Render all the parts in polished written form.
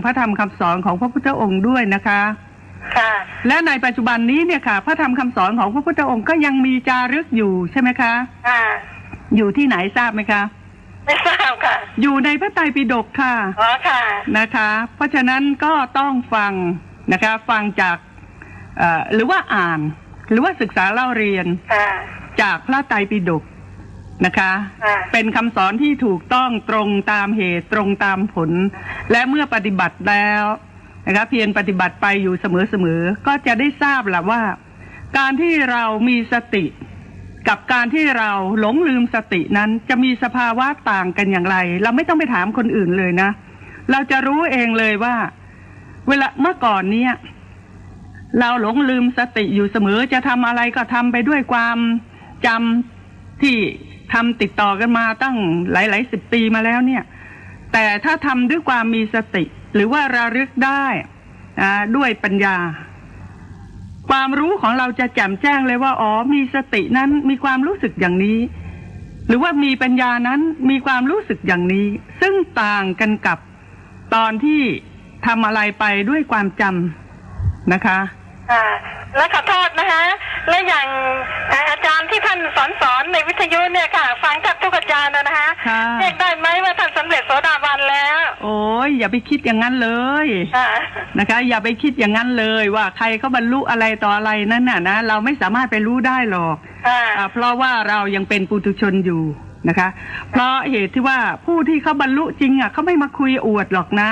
พระธรรมคำสอนของพระพุทธองค์ด้วยนะคะค่ะและในปัจจุบันนี้เนี่ยค่ะพระธรรมคำสอนของพระพุทธองค์ก็ยังมีจารึกอยู่ใช่ไหมคะค่ะอยู่ที่ไหนทราบไหมคะไม่ทราบค่ะอยู่ในพระไตรปิฎกค่ะอ๋อค่ะนะคะเพราะฉะนั้นก็ต้องฟังนะคะฟังจากหรือว่าอ่านหรือว่าศึกษาเล่าเรียนจากพระไตรปิฎกนะคะเป็นคำสอนที่ถูกต้องตรงตามเหตุตรงตามผลและเมื่อปฏิบัติแล้วนะคะเพียรปฏิบัติไปอยู่เสมอๆก็จะได้ทราบแหละว่าการที่เรามีสติกับการที่เราหลงลืมสตินั้นจะมีสภาวะต่างกันอย่างไรเราไม่ต้องไปถามคนอื่นเลยนะเราจะรู้เองเลยว่าเวลาเมื่อก่อนเนี้ยเราหลงลืมสติอยู่เสมอจะทำอะไรก็ทำไปด้วยความจำที่ทำติดต่อกันมาตั้งหลายๆ10 ปีมาแล้วเนี่ยแต่ถ้าทำด้วยความมีสติหรือว่าระลึกได้ด้วยปัญญาความรู้ของเราจะแจ่มแจ้งเลยว่าอ๋อมีสตินั้นมีความรู้สึกอย่างนี้หรือว่ามีปัญญานั้นมีความรู้สึกอย่างนี้ซึ่งต่างกันกับตอนที่ทำอะไรไปด้วยความจำนะคะและขอโทษนะคะและอย่างอาจารย์ที่ท่านสอนในวิทยุเนี่ยค่ะฟังจากทุกอาจารย์นะคะเรียกได้ไหมว่าท่านสำเร็จโสดาบันแล้วโอ้ยอย่าไปคิดอย่างนั้นเลยนะคะอย่าไปคิดอย่างนั้นเลยว่าใครเขาบรรลุอะไรต่ออะไรนั่นน่ะนะเราไม่สามารถไปรู้ได้หรอกเพราะว่าเรายังเป็นปุถุชนอยู่นะคะเพราะเหตุที่ว่าผู้ที่เขาบรรลุจริงเขาไม่มาคุยอวดหรอกนะ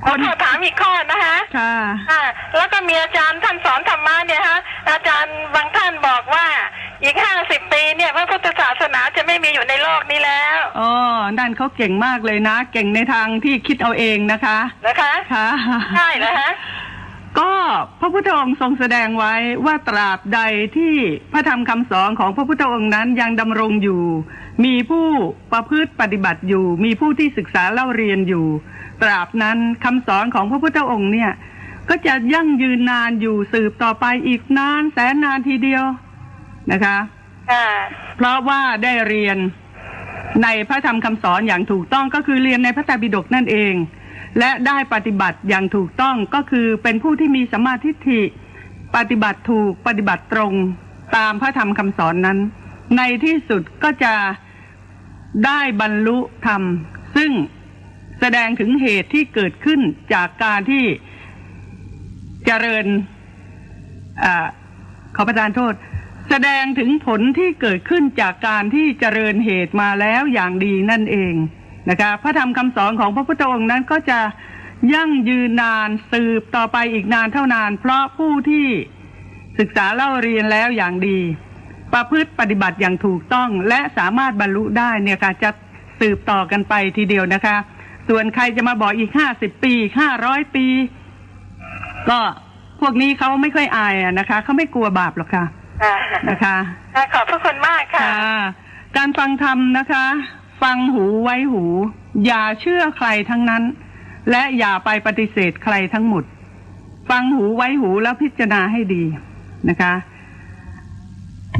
คนถามอีกข้อนะคะแล้วก็มีอาจารย์ท่านสอนธรรมะเนี่ยฮะอาจารย์บางท่านบอกว่าอีก50 ปีเนี่ยพระพุทธศาสนาจะไม่มีอยู่ในโลกนี้แล้วอ๋อนั่นเขาเก่งมากเลยนะเก่งในทางที่คิดเอาเองนะคะค่ะใช่เหรอฮะก็พระพุทธองค์ทรงแสดงไว้ว่าตราบใดที่พระธรรมคำสอนของพระพุทธองค์นั้นยังดำรงอยู่มีผู้ประพฤติปฏิบัติอยู่มีผู้ที่ศึกษาเล่าเรียนอยู่ตราบนั้นคำสอนของพระพุทธองค์เนี่ยก็จะยั่งยืนนานอยู่สืบต่อไปอีกนานแสนนานทีเดียวนะคะเพราะว่าได้เรียนในพระธรรมคำสอนอย่างถูกต้องก็คือเรียนในพระไตรปิฎกนั่นเองและได้ปฏิบัติอย่างถูกต้องก็คือเป็นผู้ที่มีสัมมาทิฏฐิปฏิบัติถูกปฏิบัติตรงตามพระธรรมคำสอนนั้นในที่สุดก็จะได้บรรลุธรรมซึ่งแสดงถึงเหตุที่เกิดขึ้นจากการที่เจริญขอประทานโทษแสดงถึงผลที่เกิดขึ้นจากการที่เจริญเหตุมาแล้วอย่างดีนั่นเองนะคะพระธรรมคำสอนของพระพุทธองค์นั้นก็จะยั่งยืนนานสืบต่อไปอีกนานเท่านานเพราะผู้ที่ศึกษาเล่าเรียนแล้วอย่างดีประพฤติปฏิบัติอย่างถูกต้องและสามารถบรรลุได้เนี่ยค่ะจะสืบต่อกันไปทีเดียวนะคะส่วนใครจะมาบอกอีก50 ปี500 ปีก็พวกนี้เขาไม่ค่อยอายนะคะเขาไม่กลัวบาปหรอกค่ะนะคะขอบพระคุณมากค่ะการฟังธรรมนะคะฟังหูไว้หูอย่าเชื่อใครทั้งนั้นและอย่าไปปฏิเสธใครทั้งหมดฟังหูไว้หูแล้วพิจารณาให้ดีนะคะ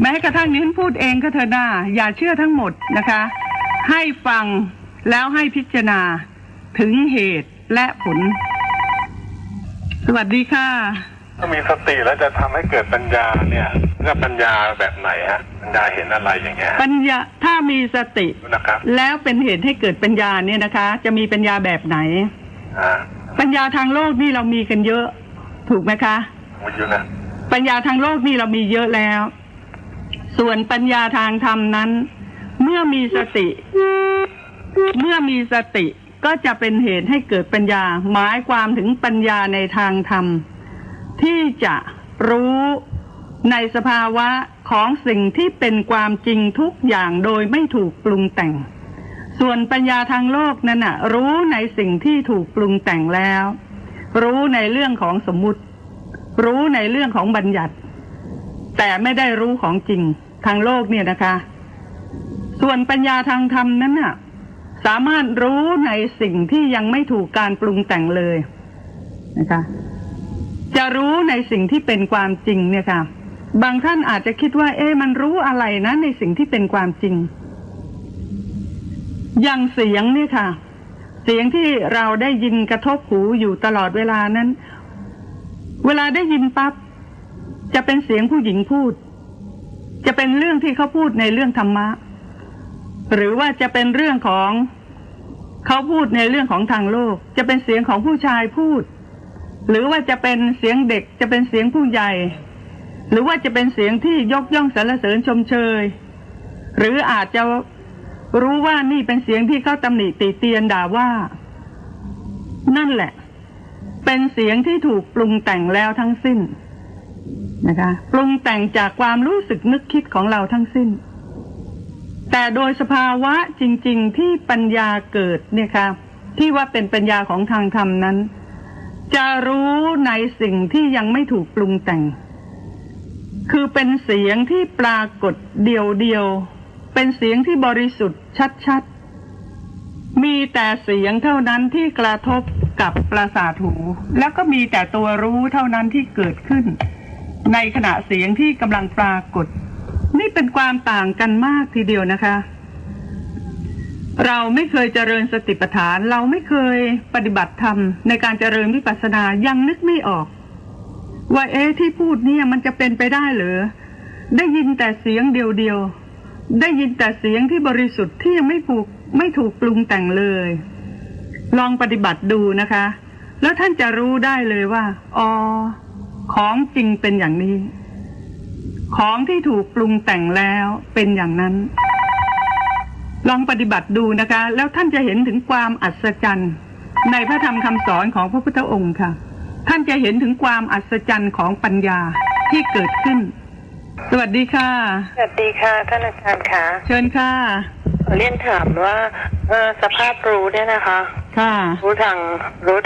แม้กระทั่งนี้พูดเองก็เถอะนะอย่าเชื่อทั้งหมดนะคะให้ฟังแล้วให้พิจารณาถึงเหตุและผลสวัสดีค่ะถ้ามีสติแล้วจะทำให้เกิดปัญญาเนี่ยจะปัญญาแบบไหนฮะปัญญาเห็นอะไรอย่างเงี้ยปัญญาถ้ามีสตินะครับแล้วเป็นเหตุให้เกิดปัญญาเนี่ยนะคะจะมีปัญญาแบบไหนปัญญาทางโลกนี่เรามีกันเยอะถูกไหมคะเยอะนะปัญญาทางโลกนี่เรามีเยอะแล้วส่วนปัญญาทางธรรมนั้นเมื่อมีสติก็จะเป็นเหตุให้เกิดปัญญาหมายความถึงปัญญาในทางธรรมที่จะรู้ในสภาวะของสิ่งที่เป็นความจริงทุกอย่างโดยไม่ถูกปรุงแต่งส่วนปัญญาทางโลกนั้นน่ะรู้ในสิ่งที่ถูกปรุงแต่งแล้วรู้ในเรื่องของสมมุติรู้ในเรื่องของบัญญัติแต่ไม่ได้รู้ของจริงทางโลกเนี่ยนะคะส่วนปัญญาทางธรรมนั้นน่ะสามารถรู้ในสิ่งที่ยังไม่ถูกการปรุงแต่งเลยนะคะจะรู้ในสิ่งที่เป็นความจริงเนี่ยค่ะบางท่านอาจจะคิดว่ามันรู้อะไรนะในสิ่งที่เป็นความจริงอย่างเสียงเนี่ยค่ะ เสียงที่เราได้ยินกระทบหูอยู่ตลอดเวลานั้นเวลาได้ยินปั๊บจะเป็นเสียงผู้หญิงพูดจะเป็นเรื่องที่เขาพูดในเรื่องธรรมะหรือว่าจะเป็นเรื่องของเขาพูดในเรื่องของทางโลกจะเป็นเสียงของผู้ชายพูดหรือว่าจะเป็นเสียงเด็กจะเป็นเสียงผู้ใหญ่หรือว่าจะเป็นเสียงที่ยกย่องสรรเสริญชมเชยหรืออาจจะรู้ว่านี่เป็นเสียงที่เขาตำหนิติเตียนด่าว่านั่นแหละเป็นเสียงที่ถูกปรุงแต่งแล้วทั้งสิ้นนะคะปรุงแต่งจากความรู้สึกนึกคิดของเราทั้งสิ้นแต่โดยสภาวะจริงๆที่ปัญญาเกิดเนี่ยค่ะที่ว่าเป็นปัญญาของทางธรรมนั้นจะรู้ในสิ่งที่ยังไม่ถูกปรุงแต่งคือเป็นเสียงที่ปรากฏเดียวๆเป็นเสียงที่บริสุทธิ์ชัดๆมีแต่เสียงเท่านั้นที่กระทบกับประสาทหูแล้วก็มีแต่ตัวรู้เท่านั้นที่เกิดขึ้นในขณะเสียงที่กำลังปรากฏนี่เป็นความต่างกันมากทีเดียวนะคะเราไม่เคยเจริญสติปัฏฐานเราไม่เคยปฏิบัติธรรมในการเจริญวิปัสสนายังนึกไม่ออกว่าที่พูดเนี่ยมันจะเป็นไปได้หรือได้ยินแต่เสียงเดียวๆได้ยินแต่เสียงที่บริสุทธิ์ที่ยังไม่ถูกปรุงแต่งเลยลองปฏิบัติดูนะคะแล้วท่านจะรู้ได้เลยว่าอ๋อของจริงเป็นอย่างนี้ของที่ถูกปรุงแต่งแล้วเป็นอย่างนั้นลองปฏิบัติดูนะคะแล้วท่านจะเห็นถึงความอัศจรรย์ในพระธรรมคำสอนของพระพุทธองค์ค่ะท่านจะเห็นถึงความอัศจรรย์ของปัญญาที่เกิดขึ้นสวัสดีค่ะสวัสดีค่ะท่านอาจารย์ค่ะเชิญค่ะเรียนถามว่าสภาพรู้เนี่ยนะคะค่ะรู้ท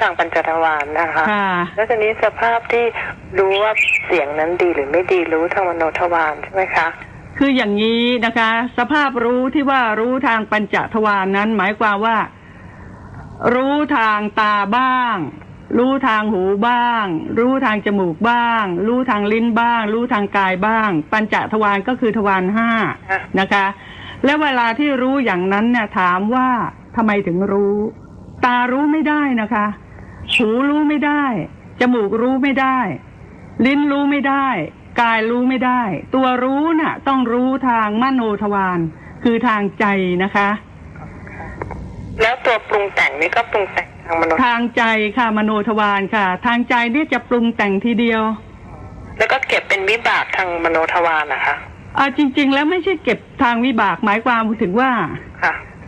างปัญจทวารนะคะค่ะแล้วทีนี้สภาพที่รู้ว่าเสียงนั้นดีหรือไม่ดีรู้ทางมโนทวารใช่ไหมคะคืออย่างนี้นะคะสภาพรู้ที่ว่ารู้ทางปัญจทวารนั้นหมายความว่ารู้ทางตาบ้างรู้ทางหูบ้างรู้ทางจมูกบ้างรู้ทางลิ้นบ้างรู้ทางกายบ้างปัญจทวารก็คือทวาร5นะคะและเวลาที่รู้อย่างนั้นเนี่ยถามว่าทำไมถึงรู้ตารู้ไม่ได้นะคะหูรู้ไม่ได้จมูกรู้ไม่ได้ลิ้นรู้ไม่ได้กายรู้ไม่ได้ตัวรู้น่ะต้องรู้ทางมโนทวารคือทางใจนะคะแล้วตัวปรุงแต่งนี่ก็ปรุงแต่งทางใจค่ะมโนทวารค่ะทางใจนี่จะปรุงแต่งทีเดียวแล้วก็เก็บเป็นวิบากทางมโนทวารนะคะจริงๆแล้วไม่ใช่เก็บทางวิบากหมายความถึงว่า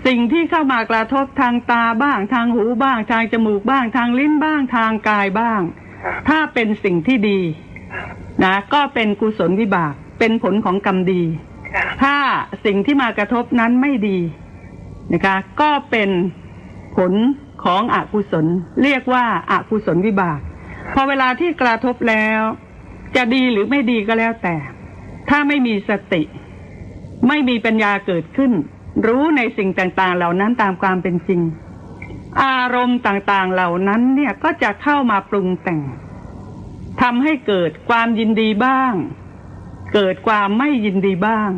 สิ่งที่เข้ามากระทบทางตาบ้างทางหูบ้างทางจมูกบ้างทางลิ้นบ้างทางกายบ้างถ้าเป็นสิ่งที่ดีนะก็เป็นกุศลวิบากเป็นผลของกรรมดีถ้าสิ่งที่มากระทบนั้นไม่ดีนะคะก็เป็นผลของอกุศลเรียกว่าอกุศลวิบากพอเวลาที่กระทบแล้วจะดีหรือไม่ดีก็แล้วแต่ถ้าไม่มีสติไม่มีปัญญาเกิดขึ้นรู้ในสิ่งต่างๆเหล่านั้นตามความเป็นจริงอารมณ์ต่างๆเหล่านั้นเนี่ยก็จะเข้ามาปรุงแต่งทำให้เกิดความยินดีบ้างเกิดความไม่ยินดีบ้าง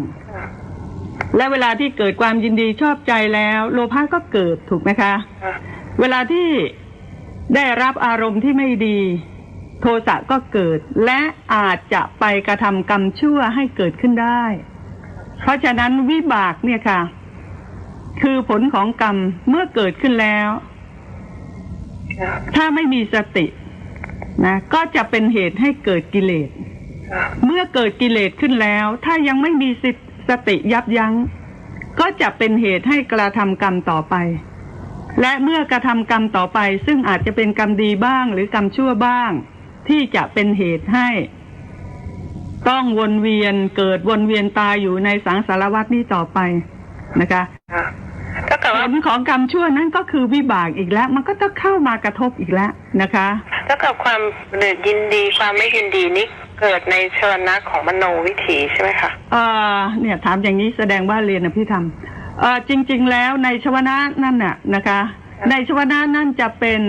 และเวลาที่เกิดความยินดีชอบใจแล้วโลภะก็เกิดถูกไหมคะเวลาที่ได้รับอารมณ์ที่ไม่ดีโทสะก็เกิดและอาจจะไปกระทำกรรมชั่วให้เกิดขึ้นได้เพราะฉะนั้นวิบากเนี่ยค่ะคือผลของกรรมเมื่อเกิดขึ้นแล้วถ้าไม่มีสตินะก็จะเป็นเหตุให้เกิดกิเลสเมื่อเกิดกิเลสขึ้นแล้วถ้ายังไม่มีสติยับยั้งก็จะเป็นเหตุให้กระทำกรรมต่อไปและเมื่อกระทำกรรมต่อไปซึ่งอาจจะเป็นกรรมดีบ้างหรือกรรมชั่วบ้างที่จะเป็นเหตุให้ต้องวนเวียนเกิดวนเวียนตายอยู่ในสังสารวัฏนี้ต่อไปนะคะผลของกรรมชั่วนั้นก็คือวิบากอีกแล้วมันก็ต้องเข้ามากระทบอีกแล้วนะคะแล้วกับความยินดีความไม่ยินดีนี้เกิดในชวนะของมโนวิถีใช่ไหมคะเนี่ยถามอย่างนี้แสดงว่าเรียนอภิธรรมจริงๆแล้วในชวนะนั่นน่ะนะคะในชวนะนั่นจะเป็น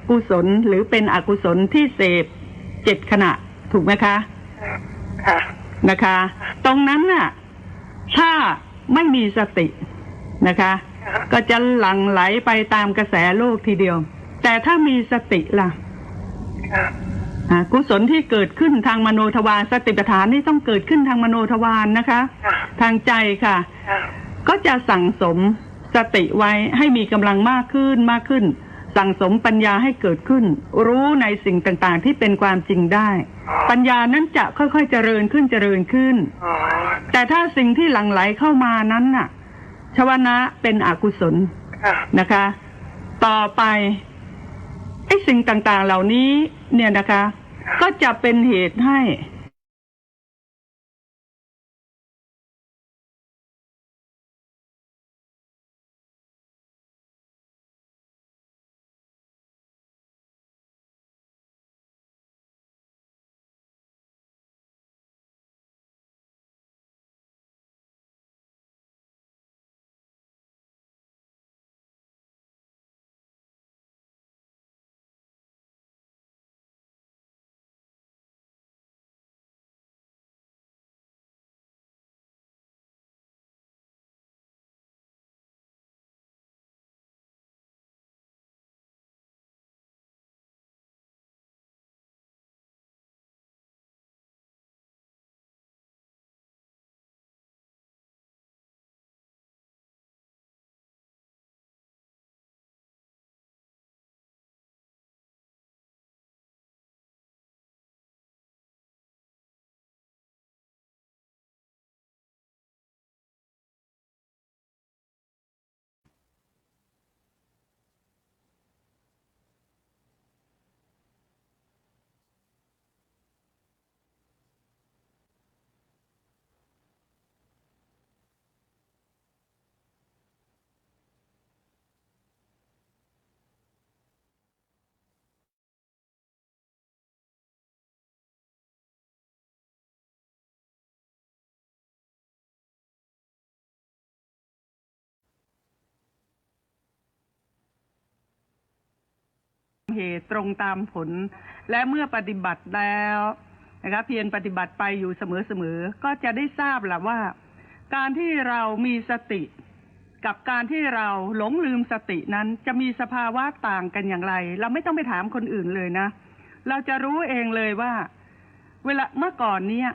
กุศลหรือเป็นอกุศลที่เสพ7ขณะถูกไหมคะค่ะนะคะตรงนั้นน่ะถ้าไม่มีสตินะคะ ก็จะหลั่งไหลไปตามกระแสโลกทีเดียวแต่ถ้ามีสติล่ะกุศลที่เกิดขึ้นทางมโนทวารสติปัฏฐานนี่ต้องเกิดขึ้นทางมโนทวารนะคะทางใจค่ะก็จะสั่งสมสติไว้ให้มีกำลังมากขึ้นสั่งสมปัญญาให้เกิดขึ้นรู้ในสิ่งต่างๆที่เป็นความจริงได้ปัญญานั้นจะค่อยๆเจริญขึ้นแต่ถ้าสิ่งที่หลั่งไหลเข้ามานั้นน่ะชวนะเป็นอกุศลนะคะต่อไปไอ้สิ่งต่างๆเหล่านี้เนี่ยนะคะก็จะเป็นเหตุให้เหตุตรงตามผลและเมื่อปฏิบัติแล้วนะคะเพียรปฏิบัติไปอยู่เสมอก็จะได้ทราบแหละว่าการที่เรามีสติกับการที่เราหลงลืมสตินั้นจะมีสภาวะต่างกันอย่างไรเราไม่ต้องไปถามคนอื่นเลยนะเราจะรู้เองเลยว่าเวลาเมื่อก่อนเนี้ย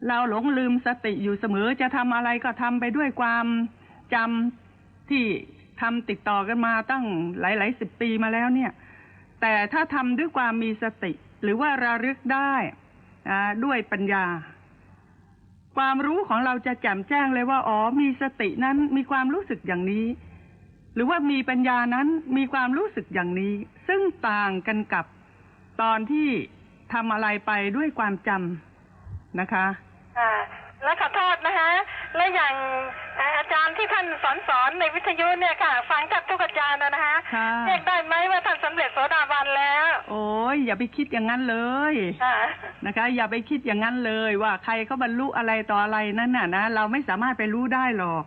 เราหลงลืมสติอยู่เสมอจะทำอะไรก็ทำไปด้วยความจำที่ทำติดต่อกันมาตั้งหลายสิบปีมาแล้วเนี่ยแต่ถ้าทำด้วยความมีสติหรือว่าระลึกได้ด้วยปัญญาความรู้ของเราจะแจ่มแจ้งเลยว่าอ๋อมีสตินั้นมีความรู้สึกอย่างนี้หรือว่ามีปัญญานั้นมีความรู้สึกอย่างนี้ซึ่งต่างกันกับตอนที่ทำอะไรไปด้วยความจำนะคะแล้วขอโทษนะคะและอย่างอาจารย์ที่ท่านสอนในวิทยุเนี่ยค่ะฟังจากทุกอาจารย์นะคะเรียกได้ไหมว่าท่านสำเร็จโสดาบันแล้วโอ้ยอย่าไปคิดอย่างนั้นเลยนะคะอย่าไปคิดอย่างนั้นเลยว่าใครเขาบรรลุอะไรต่ออะไรนั่นน่ะนะเราไม่สามารถไปรู้ได้หรอก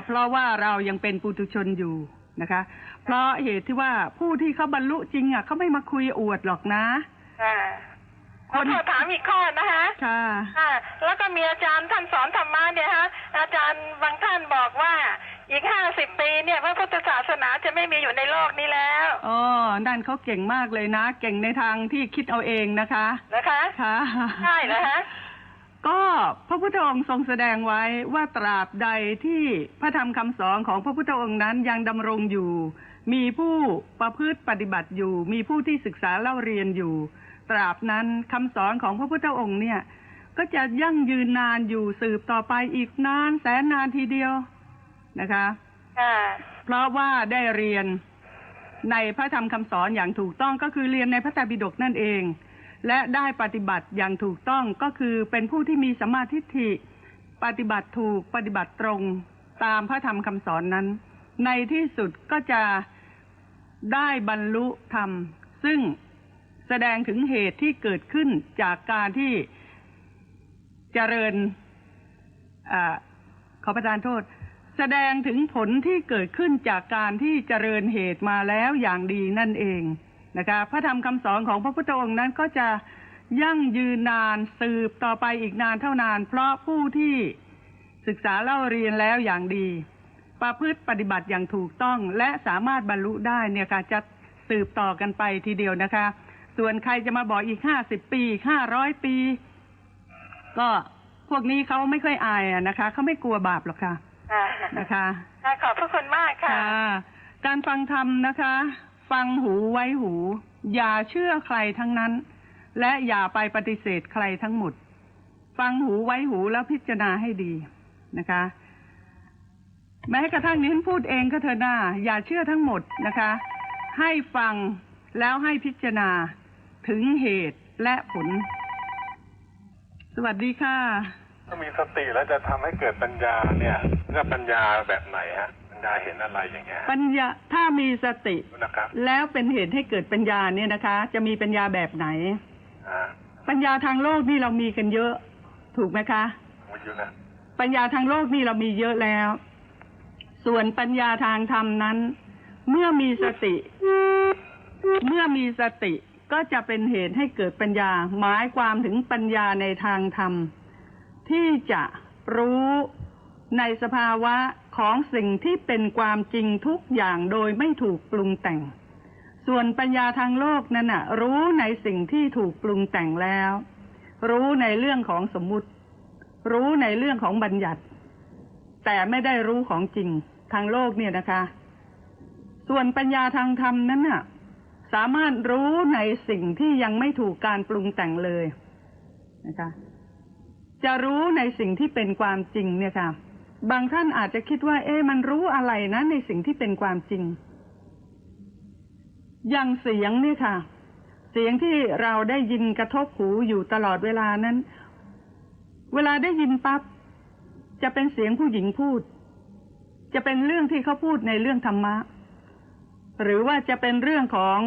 เพราะว่าเรายังเป็นปุถุชนอยู่นะคะเพราะเหตุที่ว่าผู้ที่เขาบรรลุจริงเขาไม่มาคุยอวดหรอกนะขอถามอีกข้อนะคะแล้วก็มีอาจารย์ท่านสอนธรรมะเนี่ยฮะอาจารย์บางท่านบอกว่าอีก50 ปีเนี่ยพระพุทธศาสนาจะไม่มีอยู่ในโลกนี้แล้วอ๋อนั่นเขาเก่งมากเลยนะเก่งในทางที่คิดเอาเองนะคะค่ะใช่เหรอฮะก็พระพุทธองค์ทรงแสดงไว้ว่าตราบใดที่พระธรรมคำสอนของพระพุทธองค์นั้นยังดำรงอยู่มีผู้ประพฤติปฏิบัติอยู่มีผู้ที่ศึกษาเล่าเรียนอยู่ตราบนั้นคำสอนของพระพุทธองค์เนี่ยก็จะยั่งยืนนานอยู่สืบต่อไปอีกนานแสนนานทีเดียวนะคะเพราะว่าได้เรียนในพระธรรมคำสอนอย่างถูกต้องก็คือเรียนในพระไตรปิฎกนั่นเองและได้ปฏิบัติอย่างถูกต้องก็คือเป็นผู้ที่มีสัมมาทิฏฐิปฏิบัติถูกปฏิบัติตรงตามพระธรรมคำสอนนั้นในที่สุดก็จะได้บรรลุธรรมซึ่งแสดงถึงเหตุที่เกิดขึ้นจากการที่เจริญขอประทานโทษแสดงถึงผลที่เกิดขึ้นจากการที่เจริญเหตุมาแล้วอย่างดีนั่นเองนะคะพระธรรมคำสอนของพระพุทธองค์นั้นก็จะยั่งยืนนานสืบต่อไปอีกนานเท่านานเพราะผู้ที่ศึกษาเล่าเรียนแล้วอย่างดี ประพฤติปฏิบัติอย่างถูกต้องและสามารถบรรลุได้เนี่ยค่ะจะสืบต่อกันไปทีเดียวนะคะส่วนใครจะมาบอกอีก50 ปี500 ปีก็พวกนี้เขาไม่ค่อยอายนะคะเขาไม่กลัวบาปหรอกค่ะนะคะขอบพระคุณมากค่ะการฟังธรรมนะคะฟังหูไว้หูอย่าเชื่อใครทั้งนั้นและอย่าไปปฏิเสธใครทั้งหมดฟังหูไว้หูแล้วพิจารณาให้ดีนะคะแม้กระทั่งนี้พูดเองก็เถอะนะอย่าเชื่อทั้งหมดนะคะให้ฟังแล้วให้พิจารณาถึงเหตุและผลสวัสดีค่ะถ้ามีสติแล้วจะทำให้เกิดปัญญาเนี่ยจะปัญญาแบบไหนฮะปัญญาเห็นอะไรอย่างเงี้ยปัญญาถ้ามีสตินะครับแล้วเป็นเหตุให้เกิดปัญญาเนี่ยนะคะจะมีปัญญาแบบไหนปัญญาทางโลกนี่เรามีกันเยอะถูกไหมคะเยอะนะปัญญาทางโลกนี่เรามีเยอะแล้วส่วนปัญญาทางธรรมนั้นเมื่อมีสติก็จะเป็นเหตุให้เกิดปัญญาหมายความถึงปัญญาในทางธรรมที่จะรู้ในสภาวะของสิ่งที่เป็นความจริงทุกอย่างโดยไม่ถูกปรุงแต่งส่วนปัญญาทางโลกนั้นน่ะรู้ในสิ่งที่ถูกปรุงแต่งแล้วรู้ในเรื่องของสมมุติรู้ในเรื่องของบัญญัติแต่ไม่ได้รู้ของจริงทางโลกเนี่ยนะคะส่วนปัญญาทางธรรมนั้นน่ะสามารถรู้ในสิ่งที่ยังไม่ถูกการปรุงแต่งเลยนะคะจะรู้ในสิ่งที่เป็นความจริงเนี่ยค่ะบางท่านอาจจะคิดว่ามันรู้อะไรนะในสิ่งที่เป็นความจริงอย่างเสียงเนี่ยค่ะเสียงที่เราได้ยินกระทบหูอยู่ตลอดเวลานั้นเวลาได้ยินปั๊บจะเป็นเสียงผู้หญิงพูดจะเป็นเรื่องที่เขาพูดในเรื่องธรรมะหรือว่าจะเป็นเรื่องของ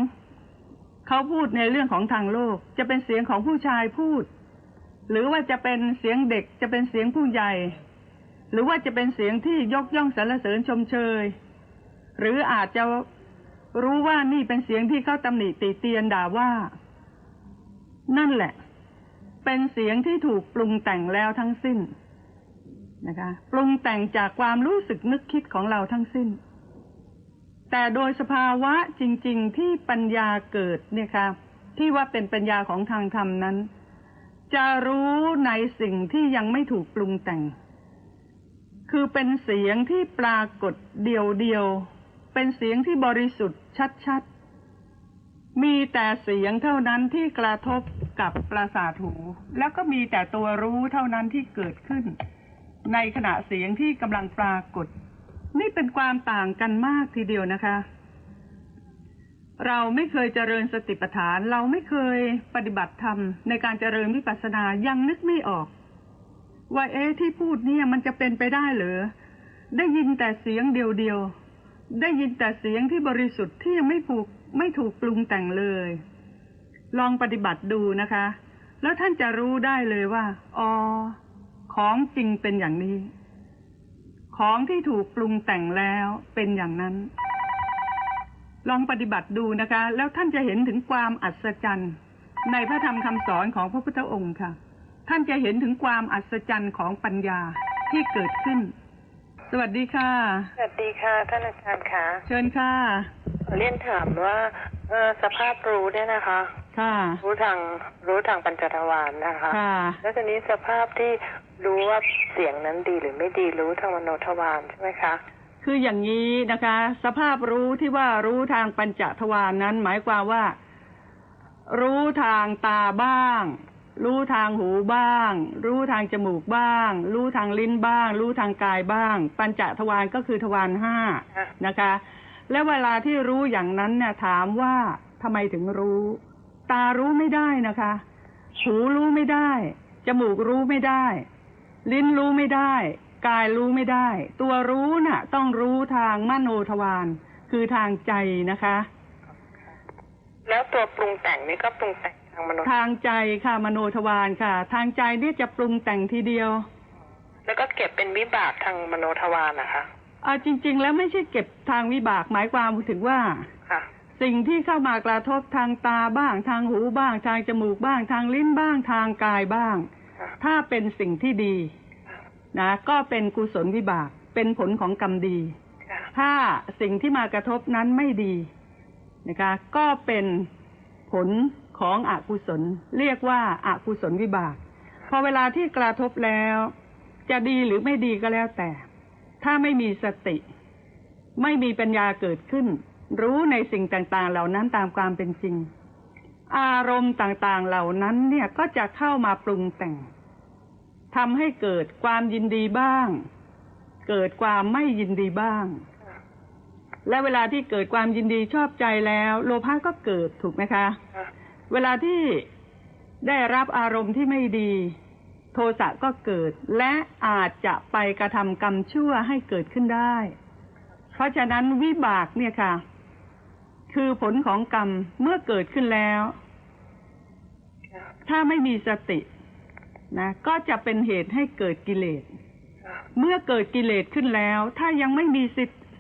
เขาพูดในเรื่องของทางโลกจะเป็นเสียงของผู้ชายพูดหรือว่าจะเป็นเสียงเด็กจะเป็นเสียงผู้ใหญ่หรือว่าจะเป็นเสียงที่ยกย่องสรรเสริญชมเชยหรืออาจจะรู้ว่านี่เป็นเสียงที่เขาตำหนิติเตียนด่าว่านั่นแหละเป็นเสียงที่ถูกปรุงแต่งแล้วทั้งสิ้นนะคะปรุงแต่งจากความรู้สึกนึกคิดของเราทั้งสิ้นแต่โดยสภาวะจริงๆที่ปัญญาเกิดเนี่ยค่ะที่ว่าเป็นปัญญาของทางธรรมนั้นจะรู้ในสิ่งที่ยังไม่ถูกปรุงแต่งคือเป็นเสียงที่ปรากฏเดียวๆเป็นเสียงที่บริสุทธิ์ชัดๆมีแต่เสียงเท่านั้นที่กระทบกับประสาทหูแล้วก็มีแต่ตัวรู้เท่านั้นที่เกิดขึ้นในขณะเสียงที่กำลังปรากฏนี่เป็นความต่างกันมากทีเดียวนะคะเราไม่เคยเจริญสติปัฏฐานเราไม่เคยปฏิบัติธรรมในการเจริญวิปัสสนายังนึกไม่ออกว่าที่พูดเนี่ยมันจะเป็นไปได้หรือได้ยินแต่เสียงเดียวๆได้ยินแต่เสียงที่บริสุทธิ์ที่ยังไม่ถูกปรุงแต่งเลยลองปฏิบัติดูนะคะแล้วท่านจะรู้ได้เลยว่าของจริงเป็นอย่างนี้ของที่ถูกปรุงแต่งแล้วเป็นอย่างนั้นลองปฏิบัติดูนะคะแล้วท่านจะเห็นถึงความอัศจรรย์ในพระธรรมคำสอนของพระพุทธองค์ค่ะท่านจะเห็นถึงความอัศจรรย์ของปัญญาที่เกิดขึ้นสวัสดีค่ะสวัสดีค่ะท่านอาจารย์ค่ะเชิญค่ะเรียนถามว่าสภาพรู้เนี่ยนะคะค่ะรู้ทางปัญจทวารนะคะค่ะแล้วทีนี้สภาพที่รู้ว่าเสียงนั้นดีหรือไม่ดีรู้ทางมโนทวารใช่ไหมคะคืออย่างนี้นะคะสภาพรู้ที่ว่ารู้ทางปัญจทวารนั้นหมายความว่ารู้ทางตาบ้างรู้ทางหูบ้างรู้ทางจมูกบ้างรู้ทางลิ้นบ้างรู้ทางกายบ้างปัญจทวารก็คือทวาร5นะคะและเวลาที่รู้อย่างนั้นเนี่ยถามว่าทำไมถึงรู้ตารู้ไม่ได้นะคะหูรู้ไม่ได้จมูกรู้ไม่ได้ลิ้นรู้ไม่ได้กายรู้ไม่ได้ตัวรู้น่ะต้องรู้ทางมโนทวารคือทางใจนะคะแล้วตัวปรุงแต่งนี่ก็ปรุงแต่งทางใจค่ะมโนทวารค่ะทางใจนี่จะปรุงแต่งทีเดียวแล้วก็เก็บเป็นวิบากทางมโนทวารนะคะจริงๆแล้วไม่ใช่เก็บทางวิบากหมายความถึงว่าสิ่งที่เข้ามากระทบทางตาบ้างทางหูบ้างทางจมูกบ้างทางลิ้นบ้างทางกายบ้างถ้าเป็นสิ่งที่ดีนะก็เป็นกุศลวิบากเป็นผลของกรรมดี ถ้าสิ่งที่มากระทบนั้นไม่ดีนะคะก็เป็นผลของอกุศลเรียกว่าอกุศลวิบากพอเวลาที่กระทบแล้วจะดีหรือไม่ดีก็แล้วแต่ถ้าไม่มีสติไม่มีปัญญาเกิดขึ้นรู้ในสิ่งต่างๆเหล่านั้นตามความเป็นจริงอารมณ์ต่างๆเหล่านั้นเนี่ยก็จะเข้ามาปรุงแต่งทำให้เกิดความยินดีบ้างเกิดความไม่ยินดีบ้างและเวลาที่เกิดความยินดีชอบใจแล้วโลภะก็เกิดถูกไหมคะเวลาที่ได้รับอารมณ์ที่ไม่ดีโทสะก็เกิดและอาจจะไปกระทำกรรมชั่วให้เกิดขึ้นได้เพราะฉะนั้นวิบากเนี่ยค่ะคือผลของกรรมเมื่อเกิดขึ้นแล้วถ้าไม่มีสตินะก็จะเป็นเหตุให้เกิดกิเลสเมื่อเกิดกิเลสขึ้นแล้วถ้ายังไม่มี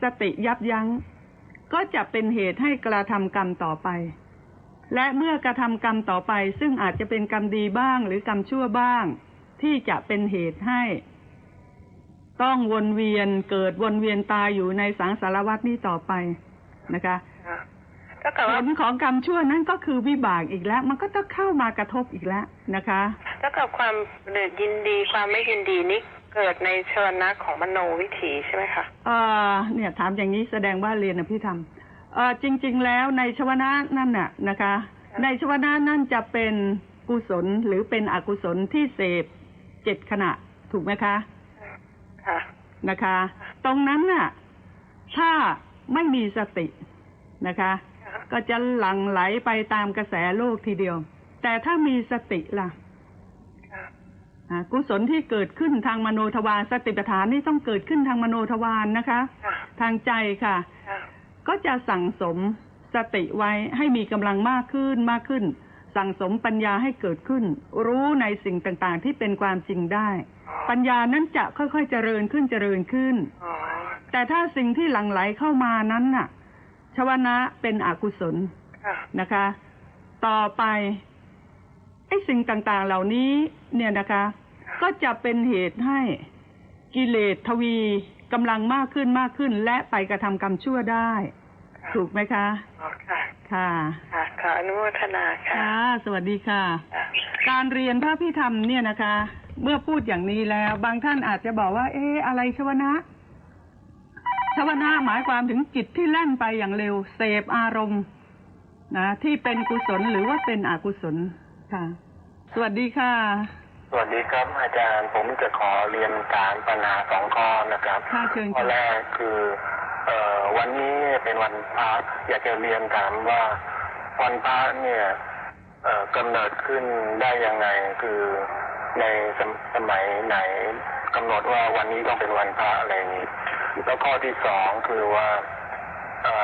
สติยับยั้งก็จะเป็นเหตุให้กระทำกรรมต่อไปและเมื่อกระทำกรรมต่อไปซึ่งอาจจะเป็นกรรมดีบ้างหรือกรรมชั่วบ้างที่จะเป็นเหตุให้ต้องวนเวียนเกิดวนเวียนตายอยู่ในสังสารวัฏนี้ต่อไปนะคะผลของกรรมชั่วนั้นก็คือวิบากอีกแล้วมันก็ต้องเข้ามากระทบอีกแล้วนะคะแล้วกับความยินดีความไม่ยินดีนี้เกิดในชวนะของมโนวิถีใช่ไหมคะเนี่ยถามอย่างนี้แสดงว่าเรียนอภิธรรมจริงๆแล้วในชวนะนั่นน่ะนะคะในชวนะนั่นจะเป็นกุศลหรือเป็นอกุศลที่เสพ7ขณะถูกไหมคะค่ะนะคะตรงนั้นน่ะถ้าไม่มีสตินะคะก็จะหลั่งไหลไปตามกระแสโลกทีเดียวแต่ถ้ามีสติล่ะกุศลที่เกิดขึ้นทางมโนทวารสติปัฏฐานนี่ต้องเกิดขึ้นทางมโนทวารนะคะทางใจค่ะก็จะสั่งสมสติไว้ให้มีกำลังมากขึ้นมากขึ้นสั่งสมปัญญาให้เกิดขึ้นรู้ในสิ่งต่างๆที่เป็นความจริงได้ปัญญานั้นจะค่อยๆเจริญขึ้นเจริญขึ้นแต่ถ้าสิ่งที่หลั่งไหลเข้ามานั้นน่ะชวนะเป็นอกุศลนะคะต่อไปไอ้สิ่งต่างๆเหล่านี้เนี่ยนะคะก็จะเป็นเหตุให้กิเลสทวีกำลังมากขึ้นมากขึ้นและไปกระทำกรรมชั่วได้ถูกไหมคะค่ะค่ะขออนุโมทนาค่ะสวัสดีค่ะการเรียนพระพิธรรมเนี่ยนะคะเมื่อพูดอย่างนี้แล้วบางท่านอาจจะบอกว่าอะไรชวนะหมายความถึงจิตที่แล่นไปอย่างเร็วเสพอารมณ์นะที่เป็นกุศลหรือว่าเป็นอกุศลค่ะสวัสดีค่ะสวัสดีครับอาจารย์ผมจะขอเรียนการปัญหา2ข้อนะครับข้อแรกคือวันนี้เป็นวันพระอยากจะเรียนถามว่าวันพระเนี่ยกำเนิดขึ้นได้ยังไงคือในสมัยไหนกำหนดว่าวันนี้ต้องเป็นวันพระอะไรอย่างนี้แล้วข้อที่2คือว่า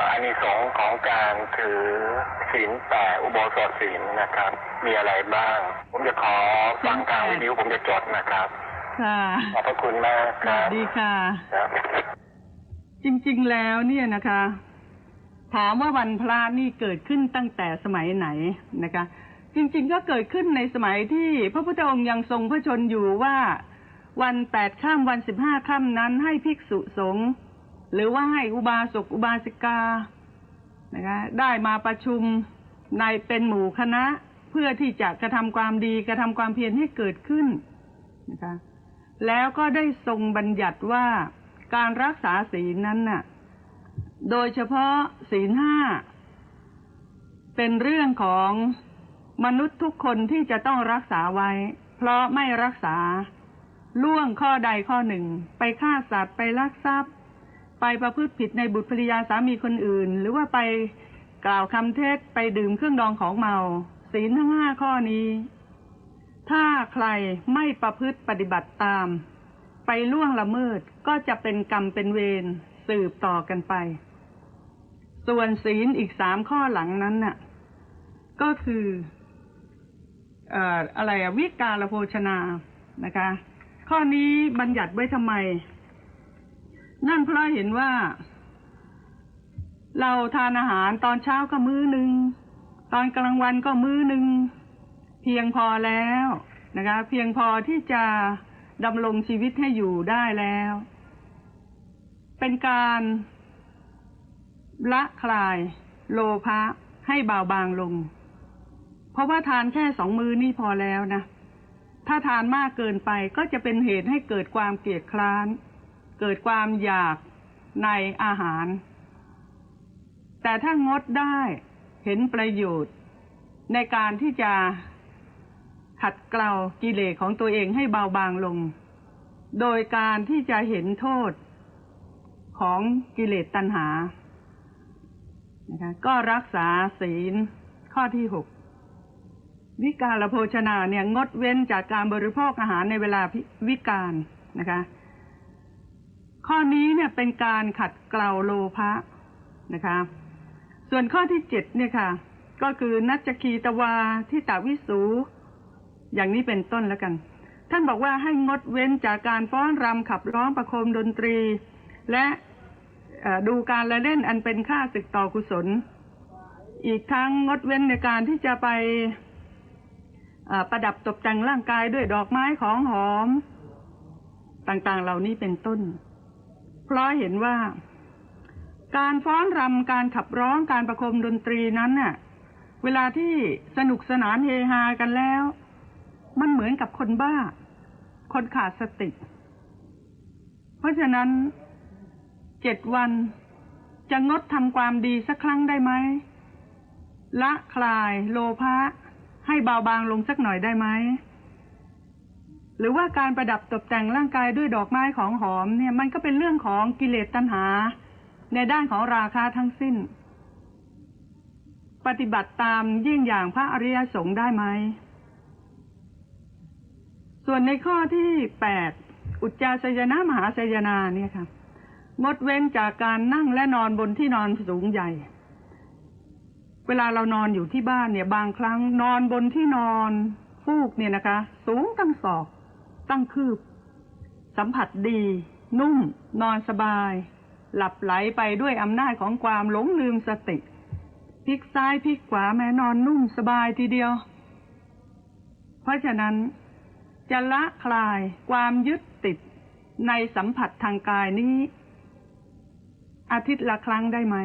อานิสงส์ของการถือศีล8อุโบสถศีลนะครับมีอะไรบ้างผมจะขอฟังทางวิทยุผมจะจดนะครับค่ะขอบพระคุณมากครับดีค่ะจริงๆแล้วเนี่ยนะคะถามว่าวันพระนี่เกิดขึ้นตั้งแต่สมัยไหนนะคะจริงๆก็เกิดขึ้นในสมัยที่พระพุทธองค์ยังทรงพระชนอยู่ว่าวัน8ค่ำวัน15ค่ำนั้นให้ภิกษุสงฆ์หรือว่าให้อุบาสกอุบาสิกานะคะได้มาประชุมในเป็นหมู่คณะเพื่อที่จะกระทำความดีกระทำความเพียรให้เกิดขึ้นนะคะแล้วก็ได้ทรงบัญญัติว่าการรักษาศีลนั้นน่ะโดยเฉพาะศีล5เป็นเรื่องของมนุษย์ทุกคนที่จะต้องรักษาไว้เพราะไม่รักษาล่วงข้อใดข้อหนึ่งไปฆ่าสัตว์ไปลักทรัพย์ไปประพฤติผิดในบุตรภริยาสามีคนอื่นหรือว่าไปกล่าวคำเท็จไปดื่มเครื่องดองของเมาศีลทั้ง5ข้อนี้ถ้าใครไม่ประพฤติปฏิบัติตามไปล่วงละเมิดก็จะเป็นกรรมเป็นเวรสืบต่อกันไปส่วนศีลอีก3ข้อหลังนั้นน่ะก็คือวิกาลโภชนานะคะข้อนี้บัญญัติไว้ทำไมนั่นเพราะเห็นว่าเราทานอาหารตอนเช้าก็มื้อนึงตอนกลางวันก็มื้อนึงเพียงพอแล้วนะคะเพียงพอที่จะดำรงชีวิตให้อยู่ได้แล้วเป็นการ ละคลายโลภะให้เบาบางลงเพราะว่าทานแค่2 มื้อนี่พอแล้วนะถ้าทานมากเกินไปก็จะเป็นเหตุให้เกิดความเกลียดคร้านเกิดความอยากในอาหารแต่ถ้างดได้เห็นประโยชน์ในการที่จะขัดเกลากิเลสของตัวเองให้เบาบางลงโดยการที่จะเห็นโทษของกิเลสตัณหานะคะก็รักษาศีลข้อที่6วิกาลโภชนาเนี่ยงดเว้นจากการบริโภคอาหารในเวลาวิกาลนะคะข้อนี้เนี่ยเป็นการขัดเกลาโลภะนะคะส่วนข้อที่7เนี่ยค่ะก็คือนัจจคีตวาทิตวิสูอย่างนี้เป็นต้นแล้วกันท่านบอกว่าให้งดเว้นจากการฟ้อนรำขับร้องประโคมดนตรีและดูการละเล่นอันเป็นค่าศึกต่อกุศลอีกทั้งงดเว้นในการที่จะไปประดับตกแต่งร่างกายด้วยดอกไม้ของหอมต่างๆเหล่านี้เป็นต้นเพราะเห็นว่าการฟ้อนรำการขับร้องการประโคมดนตรีนั้นน่ะเวลาที่สนุกสนานเฮฮากันแล้วมันเหมือนกับคนบ้าคนขาดสติเพราะฉะนั้น7 วันจะงดทำความดีสักครั้งได้ไหมละคลายโลภะให้เบาบางลงสักหน่อยได้ไหมหรือว่าการประดับตกแต่งร่างกายด้วยดอกไม้ของหอมเนี่ยมันก็เป็นเรื่องของกิเลสตัณหาในด้านของราคะทั้งสิ้นปฏิบัติตามยิ่งอย่างพระอริยสงฆ์ได้ไหมส่วนในข้อที่8อุจจาสยนะมหาสยนาเนี่ยค่ะงดเว้นจากการนั่งและนอนบนที่นอนสูงใหญ่เวลาเรานอนอยู่ที่บ้านเนี่ยบางครั้งนอนบนที่นอนฟูกเนี่ยนะคะสูงตั้งศอกตั้งคืบสัมผัสดีนุ่มนอนสบายหลับไหลไปด้วยอำนาจของความหลงลืมสติพลิกซ้ายพลิกขวาแม้นอนนุ่มสบายทีเดียวเพราะฉะนั้นจะละคลายความยึดติดในสัมผัสทางกายนี้อาทิตย์ละครั้งได้ไหม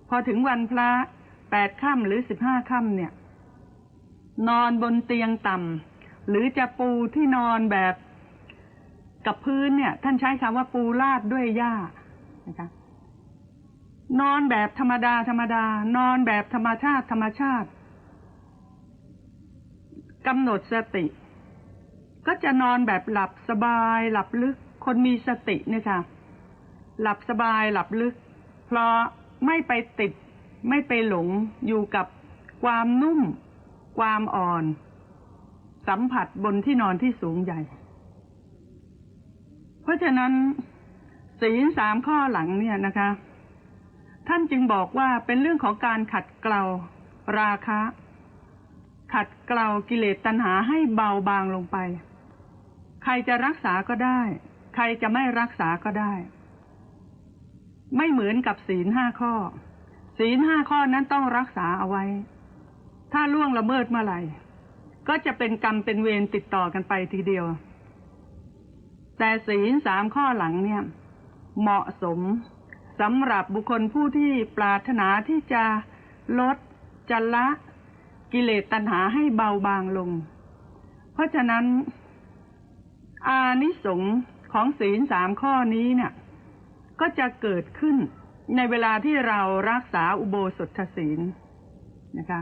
พอถึงวันพระ8 ค่ำหรือ15 ค่ำเนี่ยนอนบนเตียงต่ำหรือจะปูที่นอนแบบกับพื้นเนี่ยท่านใช้คำว่าปูลาดด้วยหญ้านะคะนอนแบบธรรมดานอนแบบธรรมชาติกำหนดสติก็จะนอนแบบหลับสบายหลับลึกคนมีสติเนี่ยค่ะหลับสบายหลับลึกเพราะไม่ไปติดไม่ไปหลงอยู่กับความนุ่มความอ่อนสัมผัสบนที่นอนที่สูงใหญ่เพราะฉะนั้นศีล3 ข้อหลังเนี่ยนะคะท่านจึงบอกว่าเป็นเรื่องของการขัดเกลาราคะขัดเกลากิเลสตัณหาให้เบาบางลงไปใครจะรักษาก็ได้ใครจะไม่รักษาก็ได้ไม่เหมือนกับศีล5 ข้อศีล5 ข้อนั้นต้องรักษาเอาไว้ถ้าล่วงละเมิดเมื่อไหร่ก็จะเป็นกรรมเป็นเวรติดต่อกันไปทีเดียวแต่ศีล3 ข้อหลังเนี่ยเหมาะสมสำหรับบุคคลผู้ที่ปรารถนาที่จะลดจะละกิเลสตัณหาให้เบาบางลงเพราะฉะนั้นอานิสงส์ของศีล3 ข้อนี้เนี่ยก็จะเกิดขึ้นในเวลาที่เรารักษาอุโบสถศีลนะคะ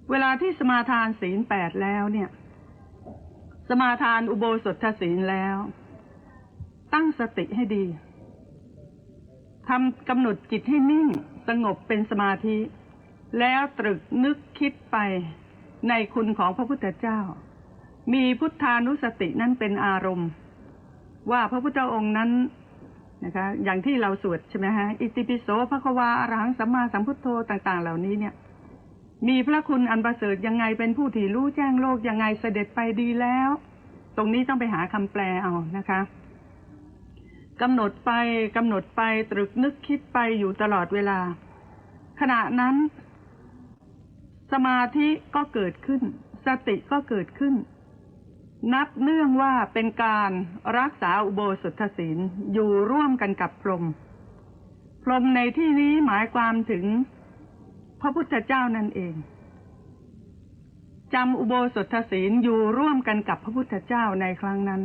เวลาที่สมาทานศีล8แล้วเนี่ยสมาทานอุโบสถศีลแล้วตั้งสติให้ดีกำหนดจิตให้นิ่งสงบเป็นสมาธิแล้วตรึกนึกคิดไปในคุณของพระพุทธเจ้ามีพุทธานุสตินั้นเป็นอารมณ์ว่าพระพุทธองค์นั้นนะคะอย่างที่เราสวดใช่ไหมฮะอิติปิโสภควาอรหังสัมมาสัมพุทโธต่างๆเหล่านี้เนี่ยมีพระคุณอันประเสริฐยังไงเป็นผู้ที่รู้แจ้งโลกยังไงเสด็จไปดีแล้วตรงนี้ต้องไปหาคำแปลเอานะคะกำหนดไปตรึกนึกคิดไปอยู่ตลอดเวลาขณะนั้นสมาธิก็เกิดขึ้นสติก็เกิดขึ้นนับเนื่องว่าเป็นการรักษาอุโบสถศีลอยู่ร่วมกันกับพรหม พรหมในที่นี้หมายความถึงพระพุทธเจ้านั่นเองจำอุโบสถศีลอยู่ร่วมกันกับพระพุทธเจ้าในครั้งนั้น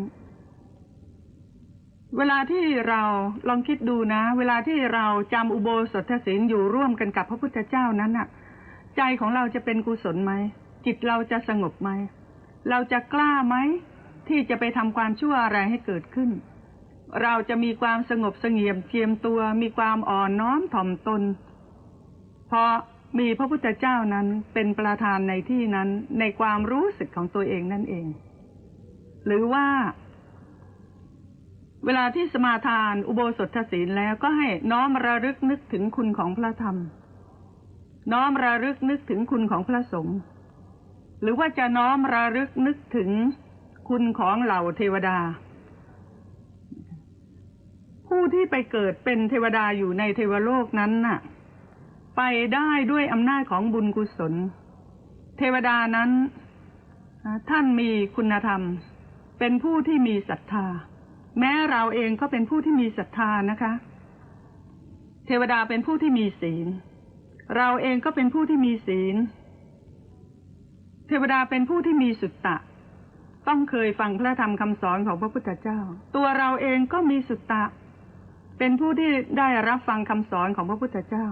เวลาที่เราลองคิดดูนะเวลาที่เราจำอุโบสถศีลอยู่ร่วมกันกับพระพุทธเจ้านั้นน่ะใจของเราจะเป็นกุศลไหมจิตเราจะสงบไหมเราจะกล้าไหมที่จะไปทำความชั่วอะไรให้เกิดขึ้นเราจะมีความสงบเสงี่ยมเจียมตัวมีความอ่อนน้อมถ่อมตนเพราะมีพระพุทธเจ้านั้นเป็นประธานในที่นั้นในความรู้สึกของตัวเองนั่นเองหรือว่าเวลาที่สมาทานอุโบสถศีลแล้วก็ให้น้อมระลึกนึกถึงคุณของพระธรรมน้อมระลึกนึกถึงคุณของพระสงฆ์หรือว่าจะน้อมระลึกนึกถึงคุณของเหล่าเทวดาผู้ที่ไปเกิดเป็นเทวดาอยู่ในเทวโลกนั้นน่ะไปได้ด้วยอำนาจของบุญกุศลเทวดานั้นท่านมีคุณธรรมเป็นผู้ที่มีศรัทธาแม้เราเองก็เป็นผู้ที่มีศรัทธานะคะเทวดาเป็นผู้ที่มีศีลเราเองก็เป็นผู้ที่มีศีลเทวดาเป็นผู้ที่มีสุตตะต้องเคยฟังพระธรรมคำสอนของพระพุทธเจ้าตัวเราเองก็มีสุตตะเป็นผู้ที่ได้รับฟังคำสอนของพระพุทธเจ้า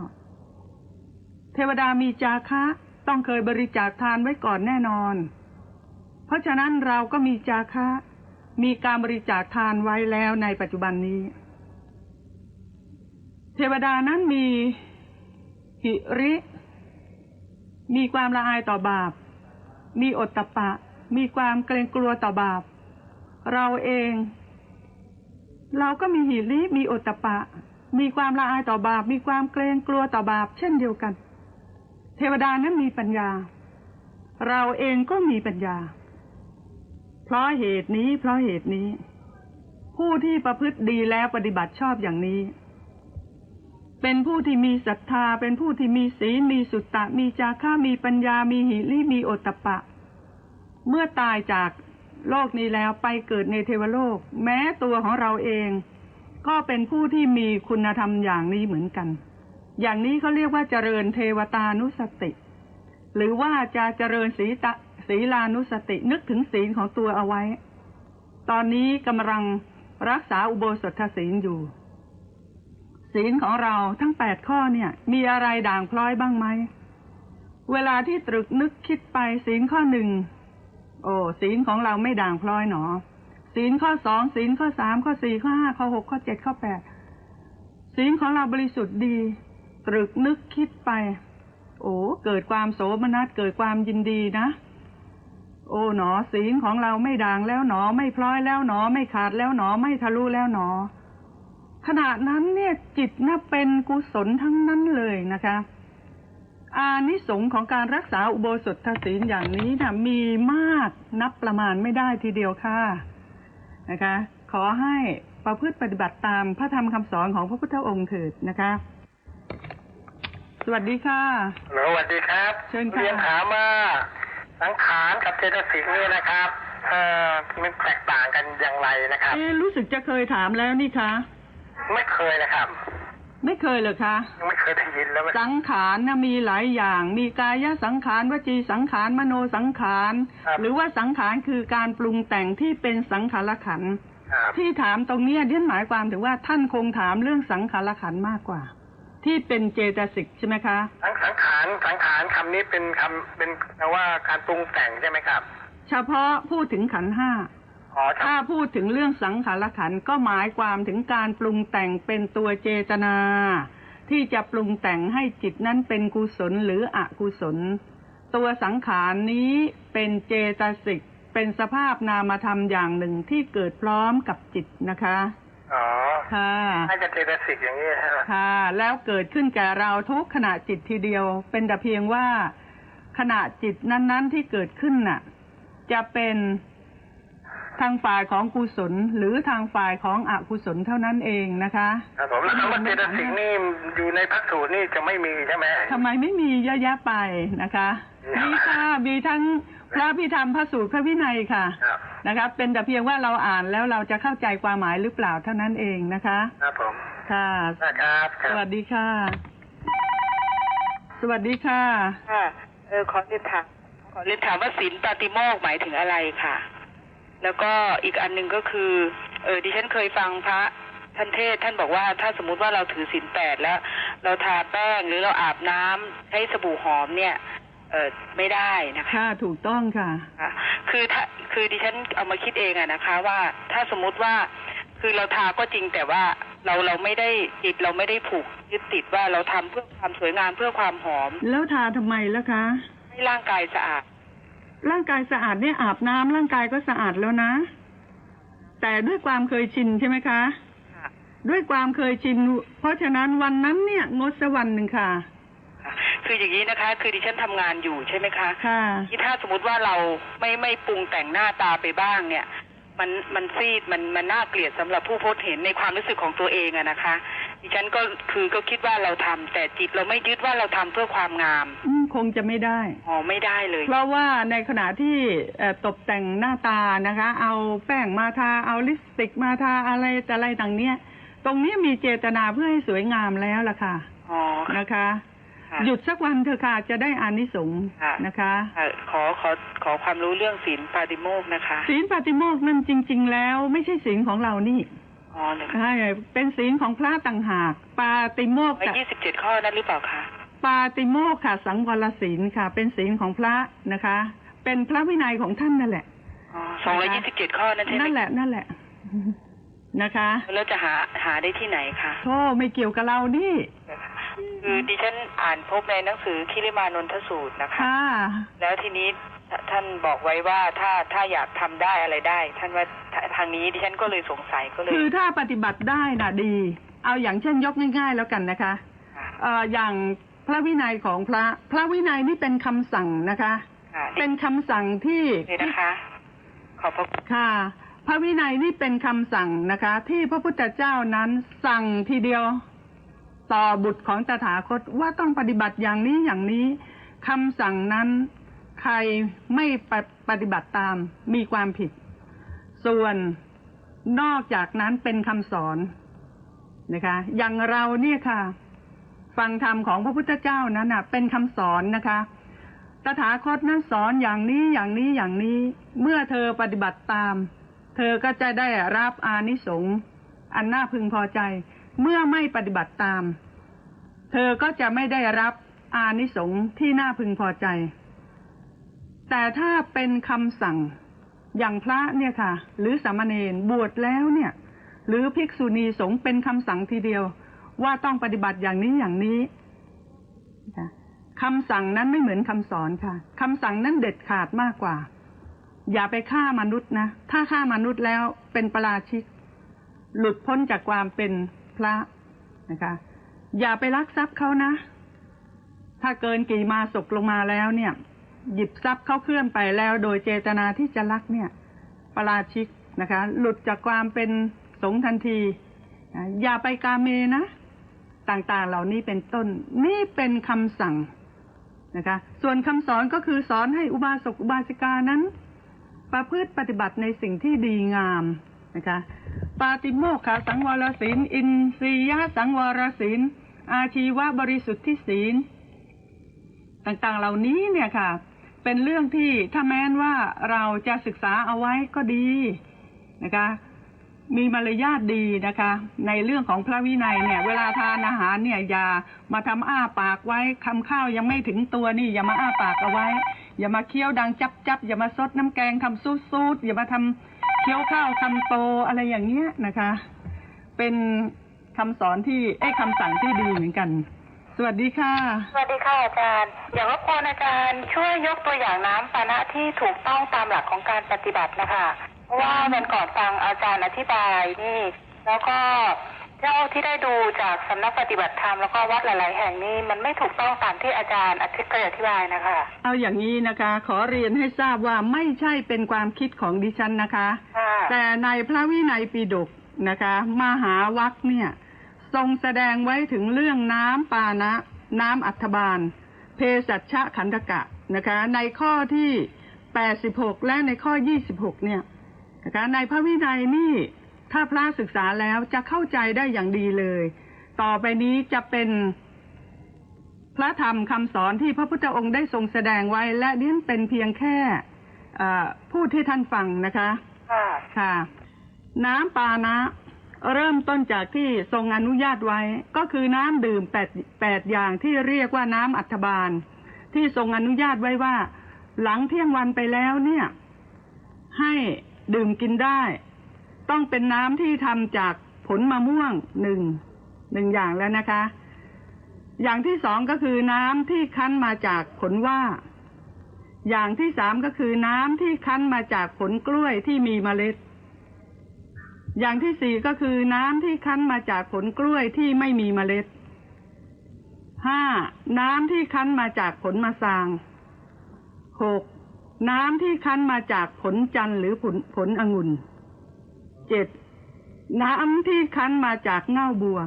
เทวดามีจาคะต้องเคยบริจาคทานไว้ก่อนแน่นอนเพราะฉะนั้นเราก็มีจาคะมีการบริจาคทานไว้แล้วในปัจจุบันนี้เทวดานั้นมีหิริมีความละอายต่อบาปมีโอตตัปปะมีความเกรงกลัวต่อบาปเราเองเราก็มีหิริมีโอตตัปปะมีความละอายต่อบาปมีความเกรงกลัวต่อบาปเช่นเดียวกันเทวดานั้นมีปัญญาเราเองก็มีปัญญาเพราะเหตุนี้ผู้ที่ประพฤติดีแล้วปฏิบัติชอบอย่างนี้เป็นผู้ที่มีศรัทธาเป็นผู้ที่มีศีลมีสุตตะมีจาคะมีปัญญามีหิริมีโอตตัปปะเมื่อตายจากโลกนี้แล้วไปเกิดในเทวโลกแม้ตัวของเราเองก็เป็นผู้ที่มีคุณธรรมอย่างนี้เหมือนกันอย่างนี้เขาเรียกว่าเจริญเทวตานุสติหรือว่าจะเจริญศีลานุสตินึกถึงศีลของตัวเอาไว้ตอนนี้กำลังรักษาอุโบสถศีลอยู่ศีลของเราทั้ง8ข้อเนี่ยมีอะไรด่างพร้อยบ้างไหมเวลาที่ตรึกนึกคิดไปศีลข้อ1ศีลของเราไม่ด่างพร้อยหนอศีลข้อ2ศีลข้อ3ข้อ4ข้อ5ข้อ6ข้อ7ข้อ8ศีลของเราบริสุทธิ์ดีตรึกนึกคิดไปเกิดความโสมนัสเกิดความยินดีนะหนอศีลของเราไม่ด่างแล้วหนอไม่พร้อยแล้วหนอไม่ขาดแล้วหนอไม่ทะลุแล้วหนอขณะนั้นเนี่ยจิตน่ะเป็นกุศลทั้งนั้นเลยนะคะอานิสงส์ของการรักษาอุโบสถศีลอย่างนี้นะมีมากนับประมาณไม่ได้ทีเดียวค่ะนะคะขอให้ประพฤติปฏิบัติตามพระธรรมคำสอนของพระพุทธองค์เถิดนะคะสวัสดีค่ะสวัสดีครับเชิญค่ะเรียนถามว่าสังขารกับเจตสิกนี่นะครับมันแตกต่างกันอย่างไรนะครับรู้สึกจะเคยถามแล้วนี่คะไม่เคยนะครับไม่เคยเหรอคะไม่เคยได้ยินแล้วสังขารนะมีหลายอย่างมีกายสังขารวจีสังขารมโนสังขารหรือว่าสังขารคือการปรุงแต่งที่เป็นสังขารขันธ์ที่ถามตรงนี้ดิฉันหมายความถึงว่าท่านคงถามเรื่องสังขารขันธ์มากกว่าที่เป็นเจตสิกใช่ไหมคะสังขารคำนี้เป็นแปลว่าการปรุงแต่งใช่ไหมครับเฉพาะพูดถึงขันธ์5ถ้าพูดถึงเรื่องสังขารขันธ์ก็หมายความถึงการปรุงแต่งเป็นตัวเจตนาที่จะปรุงแต่งให้จิตนั้นเป็นกุศลหรืออกุศลตัวสังขารนี้เป็นเจตสิกเป็นสภาพนามธรรมอย่างหนึ่งที่เกิดพร้อมกับจิตนะคะค่ะให้จะเจตสิกอย่างนี้ค่ะแล้วเกิดขึ้นแก่เราทุกขณะจิตทีเดียวเป็นแต่เพียงว่าขณะจิตนั้นๆที่เกิดขึ้นน่ะจะเป็นทางฝ่ายของกุศลหรือทางฝ่ายของอกุศลเท่านั้นเองนะคะครับผมแล้วคำว่าเจตสิกนี่อยู่ในพระสูตรนี่จะไม่มีใช่ไหมทำไมไม่มีเยอะแยะไปนะคะมีค่ะมีทั้งพระพิธรรมพระสูตรพระวินัยค่ะนะครับเป็นแต่เพียงว่าเราอ่านแล้วเราจะเข้าใจความหมายหรือเปล่าเท่านั้นเองนะคะครับผม ค่ะครับสวัสดีค่ะสวัสดีค่ะค่ะขอเรียนถามว่าศีลปาติโมกข์หมายถึงอะไรค่ะแล้วก็อีกอันนึงก็คือดิฉันเคยฟังพระท่านเทศท่านบอกว่าถ้าสมมุติว่าเราถือศีล8แล้วเราทาแป้งหรือเราอาบน้ำใช้สบู่หอมเนี่ยไม่ได้นะคะค่ะถูกต้องค่ะคือดิฉันเอามาคิดเองอะนะคะว่าถ้าสมมุติว่าคือเราทาก็จริงแต่ว่าเราไม่ได้จิตเราไม่ได้ผูกยึดติดว่าเราทำเพื่อความสวยงามเพื่อความหอมแล้วทาทำไมล่ะคะให้ร่างกายสะอาดร่างกายสะอาดเนี่ยอาบน้ำร่างกายก็สะอาดแล้วนะแต่ด้วยความเคยชินใช่ไหมคะด้วยความเคยชินเพราะฉะนั้นวันนั้นเนี่ยงดสักวันหนึ่งค่ะคืออย่างนี้นะคะคือดิฉันทำงานอยู่ใช่ไหมคะค่ะที่ถ้าสมมติว่าเราไม่ปรุงแต่งหน้าตาไปบ้างเนี่ยมันซีดมันน่าเกลียดสำหรับผู้พบเห็นในความรู้สึกของตัวเองอะนะคะดิฉันก็คิดว่าเราทำแต่จิตเราไม่ยึดว่าเราทำเพื่อความงามคงจะไม่ได้ไม่ได้เลยเพราะว่าในขณะที่ตกแต่งหน้าตานะคะเอาแป้งมาทาเอาลิปสติกมาทาอะไรต่างเนี้ยตรงนี้มีเจตนาเพื่อให้สวยงามแล้วล่ะค่ะนะคะหยุดสักวันเถอะค่ะจะได้อานิสงส์นะคะขอความรู้เรื่องศีลปาติโมกข์นะคะศีลปาติโมกข์นั่นจริงๆแล้วไม่ใช่ศีลของเรานี่ใช่เป็นศีลของพระต่างหากปาติโมกข์27ข้อนั้นหรือเปล่าคะปาติโมกข์ค่ะสังวรศีลค่ะเป็นศีลของพระนะคะเป็นพระวินัยของท่านนั่นแหละ227ข้อนั้นใช่ไหมนั่นแหละนะคะแล้วจะหาได้ที่ไหนคะโธ่ไม่เกี่ยวกับเรานี่คือดิฉันอ่านพบในหนังสือคิริมานนทสูตรนะคะแล้วทีนี้ท่านบอกไว้ว่าถ้าอยากทำได้อะไรได้ท่านว่าทางนี้ดิฉันก็เลยสงสัยก็เลยคือถ้าปฏิบัติได้น่ะดีเอาอย่างเช่นยกง่ายๆแล้วกันนะคะอย่างพระวินัยของพระวินัยนี่เป็นคำสั่งนะคะเป็นคำสั่งที่นะคะขอบพระคุณค่ะพระวินัยนี่เป็นคำสั่งนะคะที่พระพุทธเจ้านั้นสั่งทีเดียวต่อบุตรของตถาคตว่าต้องปฏิบัติอย่างนี้คำสั่งนั้นใครไม่ปฏิบัติตามมีความผิดส่วนนอกจากนั้นเป็นคำสอนนะคะอย่างเราเนี่ยค่ะฟังธรรมของพระพุทธเจ้านั้นน่ะเป็นคำสอนนะคะตถาคตนั้นสอนอย่างนี้เมื่อเธอปฏิบัติตามเธอก็จะได้รับอานิสงส์อันน่าพึงพอใจเมื่อไม่ปฏิบัติตามเธอก็จะไม่ได้รับอานิสงส์ที่น่าพึงพอใจแต่ถ้าเป็นคำสั่งอย่างพระเนี่ยค่ะหรือสามเณรบวชแล้วเนี่ยหรือภิกษุณีสงฆ์เป็นคำสั่งทีเดียวว่าต้องปฏิบัติอย่างนี้คำสั่งนั้นไม่เหมือนคำสอนค่ะคำสั่งนั้นเด็ดขาดมากกว่าอย่าไปฆ่ามนุษย์นะถ้าฆ่ามนุษย์แล้วเป็นปาราชิกหลุดพ้นจากความเป็นพระนะคะอย่าไปลักทรัพย์เขานะถ้าเกินกี่มาศกลงมาแล้วเนี่ยหยิบทรัพย์เขาเคลื่อนไปแล้วโดยเจตนาที่จะลักเนี่ยปาราชิกนะคะหลุดจากความเป็นสงฆ์ทันทีอย่าไปกาเมนะต่างๆเหล่านี้เป็นต้นนี่เป็นคำสั่งนะคะส่วนคำสอนก็คือสอนให้อุบาสกอุบาสิกานั้นประพฤติปฏิบัติในสิ่งที่ดีงามนะคะปาติโมกขสังวรศีลอินทรียสังวรศีลอาชีวบริสุทธิศีลต่างๆเหล่านี้เนี่ยค่ะเป็นเรื่องที่ถ้าแม้นว่าเราจะศึกษาเอาไว้ก็ดีนะคะมีมารยาทดีนะคะในเรื่องของพระวินัยเนี่ยเวลาทานอาหารเนี่ยอย่ามาทำอ้าปากไว้คำข้าวยังไม่ถึงตัวนี่อย่ามาอ้าปากเอาไว้อย่ามาเคี้ยวดังจับอย่ามาซดน้ำแกงคำซูดอย่ามาทำเคี้ยวข้าวคำโตอะไรอย่างเงี้ยนะคะเป็นคำสอนที่คำสั่งที่ดีเหมือนกันสวัสดีค่ะสวัสดีค่ะอาจารย์อยากรบกวนอาจารย์ช่วยยกตัวอย่างน้ำปานะที่ถูกต้องตามหลักของการปฏิบัตินะคะเพราะว่าวันก่อนฟังอาจารย์อธิบายนี่แล้วก็เจ้าที่ได้ดูจากสำนักปฏิบัติธรรมแล้วก็วัดหลายๆแห่งนี้มันไม่ถูกต้องตามที่อาจารย์อธิบายนะคะเอาอย่างนี้นะคะขอเรียนให้ทราบว่าไม่ใช่เป็นความคิดของดิฉันนะคะแต่ในพระวินัยปิฎกนะคะมหาวรรคเนี่ยทรงแสดงไว้ถึงเรื่องน้ำปานะน้ำอัฐบาลเภสัชขันธกะนะคะในข้อที่86และในข้อ26เนี่ยนะคะในพระวินัยนี่ท ถ้าพระศึกษาแล้วจะเข้าใจได้อย่างดีเลย ต่อไปนี้จะเป็นพระธรรมคำสอนที่พระพุทธองค์ได้ทรงแสดงไว้และนี่เป็นเพียงแค่พูดให้ท่านฟังนะคะค่ะน้ำปานะเริ่มต้นจากที่ทรงอนุญาตไว้ก็คือน้ำดื่มแปดอย่างที่เรียกว่าน้ำอัฐบาลที่ทรงอนุญาตไว้ว่าหลังเที่ยงวันไปแล้วเนี่ยให้ดื่มกินได้ต้องเป็นน้ำที่ทำจากผลมะม่วงหนึ่งอย่างแล้วนะคะอย่างที่สองก็คือน้ำที่คั้นมาจากผลว่าอย่างที่สามก็คือน้ำที่คั้นมาจากผลกล้วยที่มีเมล็ดอย่างที่สี่ก็คือน้ำที่คั้นมาจากผลกล้วยที่ไม่มีเมล็ดห้าน้ำที่คั้นมาจากผลมะสางหกน้ำที่คั้นมาจากผลจันทร์หรือผลองุ่นเจ็ดน้ำที่คั้นมาจากเง่าบัว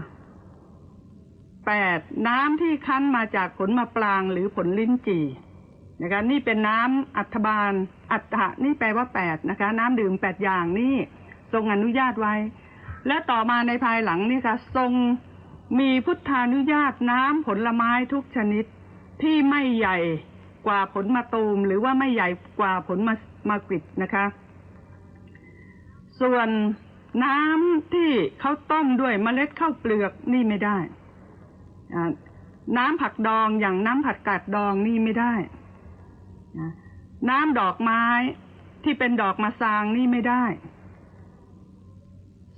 แปดน้ำที่คั้นมาจากผลมะปรางหรือผลลิ้นจี่นะคะนี่เป็นน้ำอัฐบาลอัฐะนี่แปลว่าแปดนะคะน้ำดื่ม8อย่างนี่ทรงอนุญาตไว้และต่อมาในภายหลังนี่ค่ะทรงมีพุทธานุญาตน้ำผลไม้ทุกชนิดที่ไม่ใหญ่กว่าผลมะตูมหรือว่าไม่ใหญ่กว่าผลมะกริดนะคะส่วนน้ำที่เขาต้มด้วยเมล็ดข้าวเปลือกนี่ไม่ได้น้ำผักดองอย่างน้ำผักกาดดองนี่ไม่ได้น้ำดอกไม้ที่เป็นดอกมะสางนี่ไม่ได้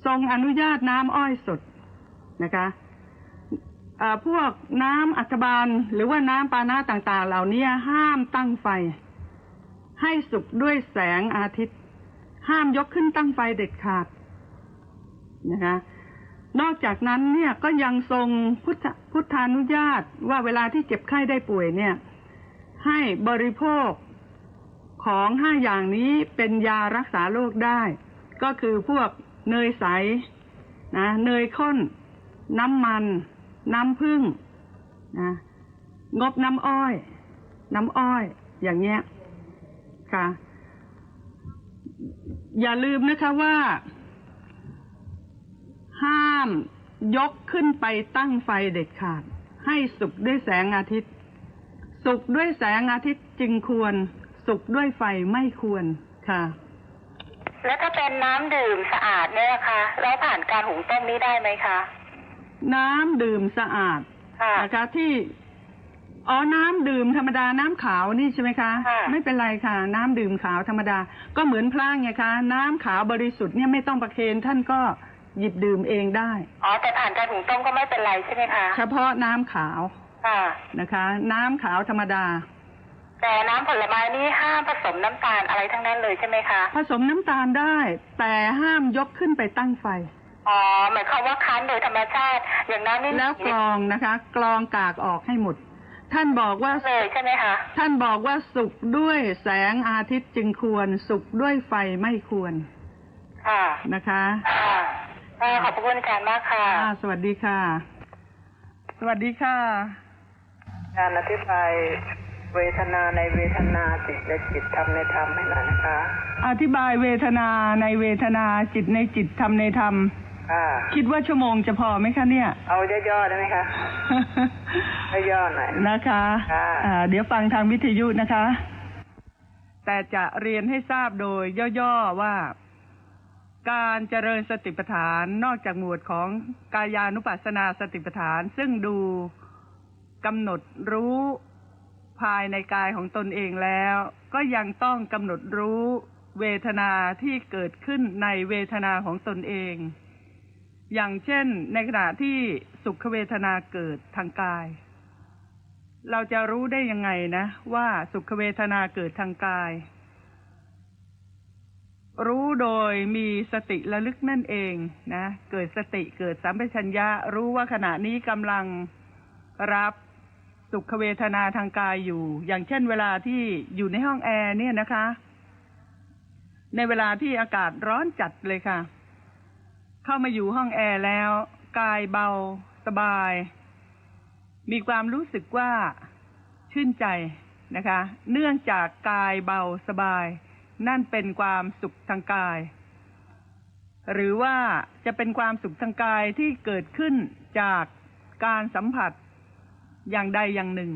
ทรงอนุญาตน้ำอ้อยสดนะคะพวกน้ำอัฐบาลหรือว่าน้ำปานะต่างๆเหล่านี้ห้ามตั้งไฟให้สุกด้วยแสงอาทิตย์ห้ามยกขึ้นตั้งไฟเด็ดขาดนะคะนอกจากนั้นเนี่ยก็ยังทรงพุทธานุญาตว่าเวลาที่เจ็บไข้ได้ป่วยเนี่ยให้บริโภคของ5อย่างนี้เป็นยารักษาโรคได้ก็คือพวกเนยใสนะเนยข้นน้ำมันน้ำผึ้งนะงบน้ำอ้อยอย่างเงี้ยค่ะอย่าลืมนะคะว่าห้ามยกขึ้นไปตั้งไฟเด็ดขาดให้สุกด้วยแสงอาทิตย์สุกด้วยแสงอาทิตย์จึงควรสุกด้วยไฟไม่ควรค่ะแล้วถ้าเป็นน้ำดื่มสะอาดเนี่ยนะคะแล้วผ่านการหุงต้มนี้ได้ไหมคะน้ำดื่มสะอาดนะคะที่น้ำดื่มธรรมดาน้ำขาวนี่ใช่ไหมคะไม่เป็นไรค่ะน้ำดื่มขาวธรรมดาก็เหมือนพระไงคะน้ำขาวบริสุทธิ์เนี่ยไม่ต้องประเคนท่านก็หยิบดื่มเองได้แต่ผ่านการหุงต้มก็ไม่เป็นไรใช่ไหมคะเฉพาะน้ำขาวนะคะน้ำขาวธรรมดาแต่น้ำผลไม้นี่ห้ามผสมน้ำตาลอะไรทั้งนั้นเลยใช่ไหมคะผสมน้ำตาลได้แต่ห้ามยกขึ้นไปตั้งไฟหมายความว่าคั้นโดยธรรมชาติอย่างนั้นนี่แล้วกรองนะคะกรองกากออกให้หมดท่านบอกว่าเลยใช่ไหมคะท่านบอกว่าสุกด้วยแสงอาทิตย์จึงควรสุกด้วยไฟไม่ควรนะคะขอบคุณอาจารย์มากค่ะสวัสดีค่ะสวัสดีค่ะการอธิบายเวทนาในเวทนาจิตในจิตธรรมในธรรมให้หน่อยนะคะอธิบายเวทนาในเวทนาจิตในจิตธรรมในธรรมคิดว่าชั่วโมงจะพอไหมคะเนี่ยเอาย่อๆได้ไหมคะย่อๆหน่อยนะคะเดี๋ยวฟังทางวิทยุนะคะแต่จะเรียนให้ทราบโดยย่อๆว่าการเจริญสติปัฏฐานนอกจากหมวดของกายานุปัสสนาสติปัฏฐานซึ่งดูกำหนดรู้ภายในกายของตนเองแล้วก็ยังต้องกำหนดรู้เวทนาที่เกิดขึ้นในเวทนาของตนเองอย่างเช่นในขณะที่สุขเวทนาเกิดทางกายเราจะรู้ได้ยังไงนะว่าสุขเวทนาเกิดทางกายรู้โดยมีสติระลึกนั่นเองนะเกิดสติเกิดสัมปชัญญะรู้ว่าขณะนี้กำลังรับสุขเวทนาทางกายอยู่อย่างเช่นเวลาที่อยู่ในห้องแอร์เนี่ยนะคะในเวลาที่อากาศร้อนจัดเลยค่ะเข้ามาอยู่ห้องแอร์แล้วกายเบาสบายมีความรู้สึกว่าชื่นใจนะคะเนื่องจากกายเบาสบายนั่นเป็นความสุขทางกาย หรือว่าจะเป็นความสุขทางกายที่เกิดขึ้นจากการสัมผัสอย่างใดอย่างหนึ่ง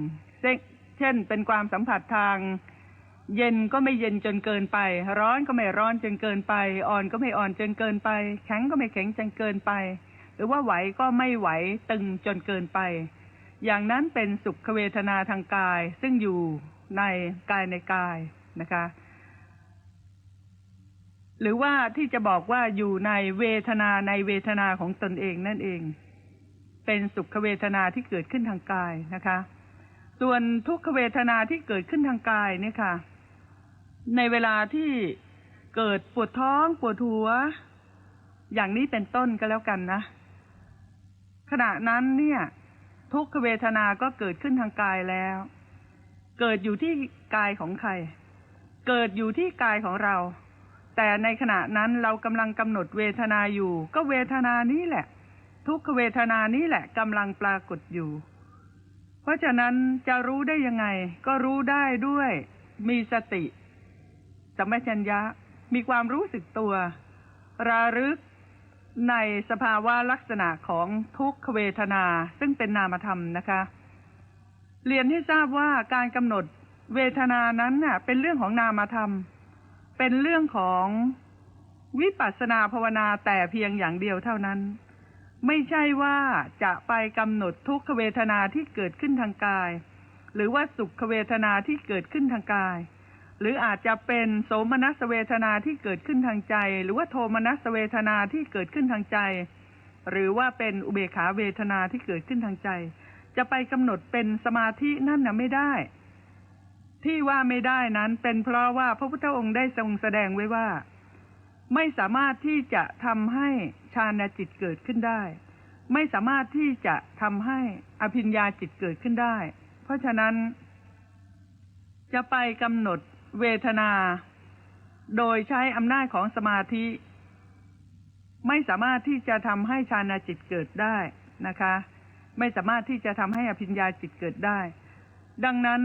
เช่นเป็นความสัมผัสทางเย็นก็ไม่เย็นจนเกินไปร้อนก็ไม่ร้อนจนเกินไปอ่อนก็ไม่อ่อนจนเกินไปแข็งก็ไม่แข็งจนเกินไปหรือว่าไหวก็ไม่ไหวตึงจนเกินไปอย่างนั้นเป็นสุขเวทนาทางกายซึ่งอยู่ในกายในกายนะคะหรือว่าที่จะบอกว่าอยู่ในเวทนาของตนเองนั่นเองเป็นสุขเวทนาที่เกิดขึ้นทางกายนะคะส่วนทุกขเวทนาที่เกิดขึ้นทางกายเนี่ยค่ะในเวลาที่เกิดปวดท้องปวดหัวอย่างนี้เป็นต้นก็แล้วกันนะขณะนั้นเนี่ยทุกขเวทนาก็เกิดขึ้นทางกายแล้วเกิดอยู่ที่กายของใครเกิดอยู่ที่กายของเราแต่ในขณะนั้นเรากำลังกำหนดเวทนาอยู่ก็เวทนานี้แหละทุกขเวทนานี้แหละกำลังปรากฏอยู่เพราะฉะนั้นจะรู้ได้ยังไงก็รู้ได้ด้วยมีสติสัมปชัญญะมีความรู้สึกตัวระลึกในสภาวะลักษณะของทุกขเวทนาซึ่งเป็นนามธรรมนะคะเรียนให้ทราบว่าการกำหนดเวทนานั้นน่ะเป็นเรื่องของนามธรรมเป็นเรื่องของวิปัสสนาภาวนาแต่เพียงอย่างเดียวเท่านั้นไม่ใช่ว่าจะไปกำหนดทุกขเวทนาที่เกิดขึ้นทางกายหรือว่าสุขเวทนาที่เกิดขึ้นทางกายหรืออาจจะเป็นโสมนัสเวทนาที่เกิดขึ้นทางใจหรือว่าโทมนัสเวทนาที่เกิดขึ้นทางใจหรือว่าเป็นอุเบกขาเวทนาที่เกิดขึ้นทางใจจะไปกำหนดเป็นสมาธินั่นน่ะไม่ได้ที่ว่าไม่ได้นั้นเป็นเพราะว่าพระพุทธองค์ได้ทรงแสดงไว้ว่าไม่สามารถที่จะทำให้ฌานจิตเกิดขึ้นได้ไม่สามารถที่จะทำให้อภิญญาจิตเกิดขึ้นได้เพราะฉะนั้นจะไปกำหนดเวทนาโดยใช้อำนาจของสมาธิไม่สามารถที่จะทำให้ฌานจิตเกิดได้นะคะไม่สามารถที่จะทำให้อภิญญาจิตเกิดได้ดังนั้น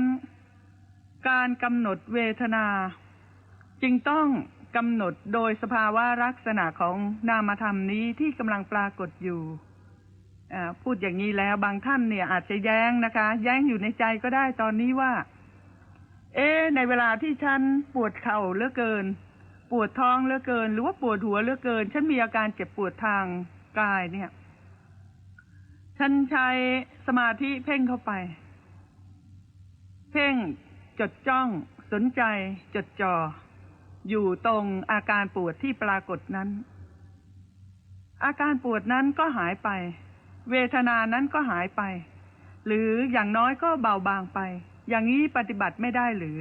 การกำหนดเวทนาจึงต้องกำหนดโดยสภาวะลักษณะของนามธรรมนี้ที่กำลังปรากฏอยู่พูดอย่างนี้แล้วบางท่านเนี่ยอาจจะแย้งนะคะแย้งอยู่ในใจก็ได้ตอนนี้ว่าในเวลาที่ฉันปวดเข่าเหลือเกินปวดท้องเหลือเกินหรือว่าปวดหัวเหลือเกินฉันมีอาการเจ็บปวดทางกายเนี่ยฉันใช้สมาธิเพ่งเข้าไปเพ่งจดจ้องสนใจจดจ่ออยู่ตรงอาการปวดที่ปรากฏนั้นอาการปวดนั้นก็หายไปเวทนานั้นก็หายไปหรืออย่างน้อยก็เบาบางไปอย่างนี้ปฏิบัติไม่ได้หรือ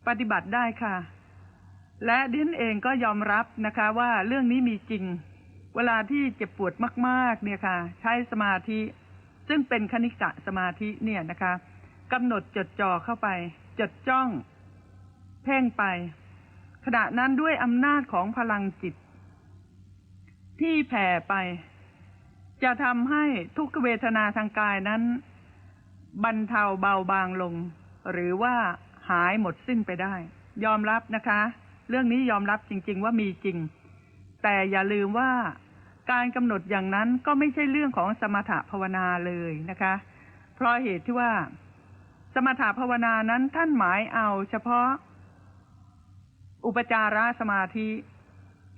ปฏิบัติได้ค่ะและดิฉันเองก็ยอมรับนะคะว่าเรื่องนี้มีจริงเวลาที่เจ็บปวดมากๆเนี่ยค่ะใช้สมาธิซึ่งเป็นคณิกะสมาธิเนี่ยนะคะกำหนดจดจ่อเข้าไปจดจ้องเพ่งไปขณะนั้นด้วยอำนาจของพลังจิตที่แผ่ไปจะทำให้ทุกขเวทนาทางกายนั้นบรรเทาเบาบางลงหรือว่าหายหมดสิ้นไปได้ยอมรับนะคะเรื่องนี้ยอมรับจริงๆว่ามีจริงแต่อย่าลืมว่าการกำหนดอย่างนั้นก็ไม่ใช่เรื่องของสมถภาวนาเลยนะคะเพราะเหตุที่ว่าสมถภาวนานั้นท่านหมายเอาเฉพาะอุปจารสมาธิ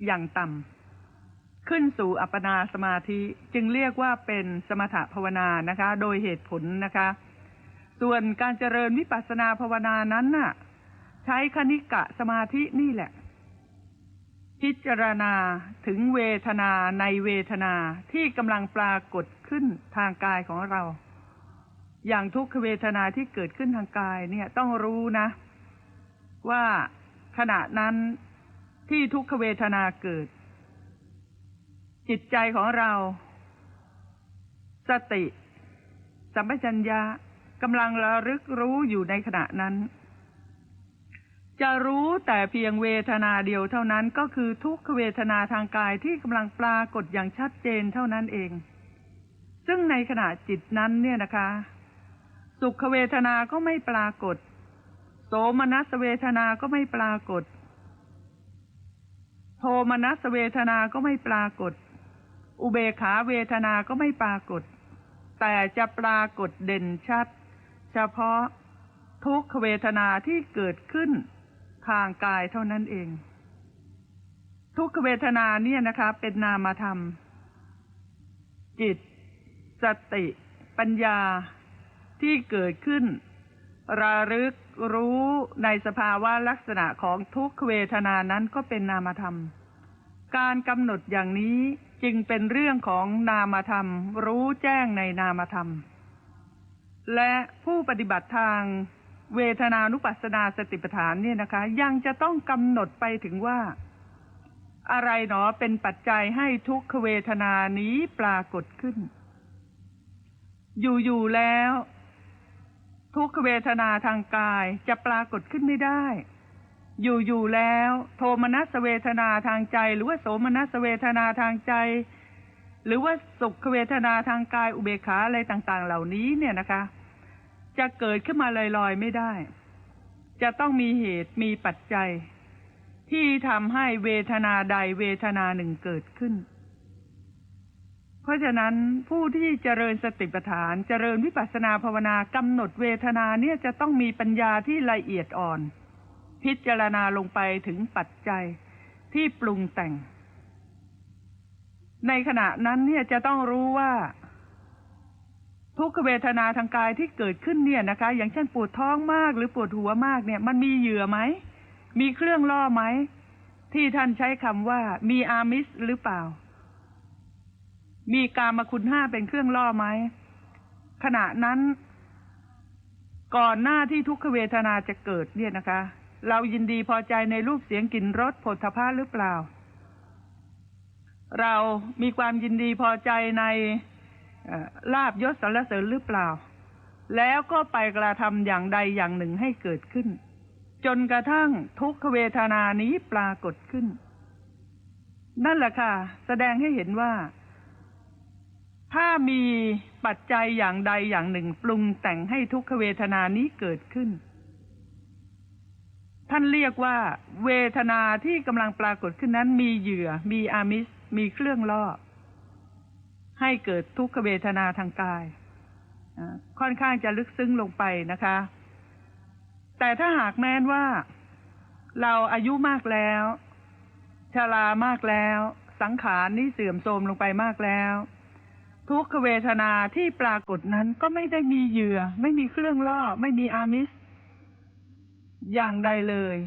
อย่างต่ำขึ้นสู่อัปปนาสมาธิจึงเรียกว่าเป็นสมถภาวนานะคะโดยเหตุผลนะคะส่วนการเจริญวิปัสสนาภาวนานั้นน่ะใช้คณิกะสมาธินี่แหละพิจารณาถึงเวทนาในเวทนาที่กำลังปรากฏขึ้นทางกายของเราอย่างทุกขเวทนาที่เกิดขึ้นทางกายเนี่ยต้องรู้นะว่าขณะนั้นที่ทุกขเวทนาเกิดจิตใจของเราสติสัมปชัญญะกำลังระลึกรู้อยู่ในขณะนั้นจะรู้แต่เพียงเวทนาเดียวเท่านั้นก็คือทุกขเวทนาทางกายที่กำลังปรากฏอย่างชัดเจนเท่านั้นเองซึ่งในขณะจิตนั้นเนี่ยนะคะสุขเวทนาก็ไม่ปรากฏโสมนัสเวทนาก็ไม่ปรากฏโท โทมนัสเวทนาก็ไม่ปรากฏอุเบกขาเวทนาก็ไม่ปรากฏแต่จะปรากฏเด่นชัดเฉพาะทุกขเวทนาที่เกิดขึ้นทางกายเท่านั้นเองทุกขเวทนาเนี่ยนะคะเป็นนามธรรมจิตสติปัญญาที่เกิดขึ้นระลึกรู้ในสภาวะลักษณะของทุกขเวทนานั้นก็เป็นนามธรรมการกำหนดอย่างนี้จึงเป็นเรื่องของนามธรรมรู้แจ้งในนามธรรมและผู้ปฏิบัติทางเวทนานุปัสสนาสติปัฏฐานเนี่ยนะคะยังจะต้องกำหนดไปถึงว่าอะไรหนอเป็นปัจจัยให้ทุกขเวทนานี้ปรากฏขึ้นอยู่ๆแล้วทุกขเวทนาทางกายจะปรากฏขึ้นไม่ได้อยู่ๆแล้วโทมนัสเวทนาทางใจหรือว่าโสมนัสเวทนาทางใจหรือว่าสุขเวทนาทางกายอุเบกขาอะไรต่างๆเหล่านี้เนี่ยนะคะจะเกิดขึ้นมาลอยๆไม่ได้จะต้องมีเหตุมีปัจจัยที่ทำให้เวทนาใดเวทนาหนึ่งเกิดขึ้นเพราะฉะนั้นผู้ที่เจริญสติปัฏฐานเจริญวิปัสสนาภาวนากำหนดเวทนาเนี่ยจะต้องมีปัญญาที่ละเอียดอ่อนพิจารณาลงไปถึงปัจจัยที่ปรุงแต่งในขณะนั้นเนี่ยจะต้องรู้ว่าทุกขเวทนาทางกายที่เกิดขึ้นเนี่ยนะคะอย่างเช่นปวดท้องมากหรือปวดหัวมากเนี่ยมันมีเหยื่อไหมมีเครื่องล่อไหมที่ท่านใช้คำว่ามีอามิสหรือเปล่ามีกามคุณห้าเป็นเครื่องล่อไหมขณะนั้นก่อนหน้าที่ทุกขเวทนาจะเกิดเนี่ยนะคะเรายินดีพอใจในรูปเสียงกลิ่นรสโผฏฐัพพะหรือเปล่าเรามีความยินดีพอใจในลาภยศสรรเสริญหรือเปล่าแล้วก็ไปกระทำอย่างใดอย่างหนึ่งให้เกิดขึ้นจนกระทั่งทุกขเวทนานี้ปรากฏขึ้นนั่นแหละค่ะแสดงให้เห็นว่าถ้ามีปัจจัยอย่างใดอย่างหนึ่งปรุงแต่งให้ทุกขเวทนานี้เกิดขึ้นท่านเรียกว่าเวทนาที่กำลังปรากฏขึ้นนั้นมีเหยื่อมีอามิสมีเครื่องล่อให้เกิดทุกขเวทนาทางกายค่อนข้างจะลึกซึ้งลงไปนะคะแต่ถ้าหากแม้นว่าเราอายุมากแล้วชรามากแล้วสังขารนี่เสื่อมโทรมลงไปมากแล้วทุกขเวทนาที่ปรากฏนั้นก็ไม่ได้มีเหยื่อไม่มีเครื่องล่อไม่มีอามิสอย่างใดเลย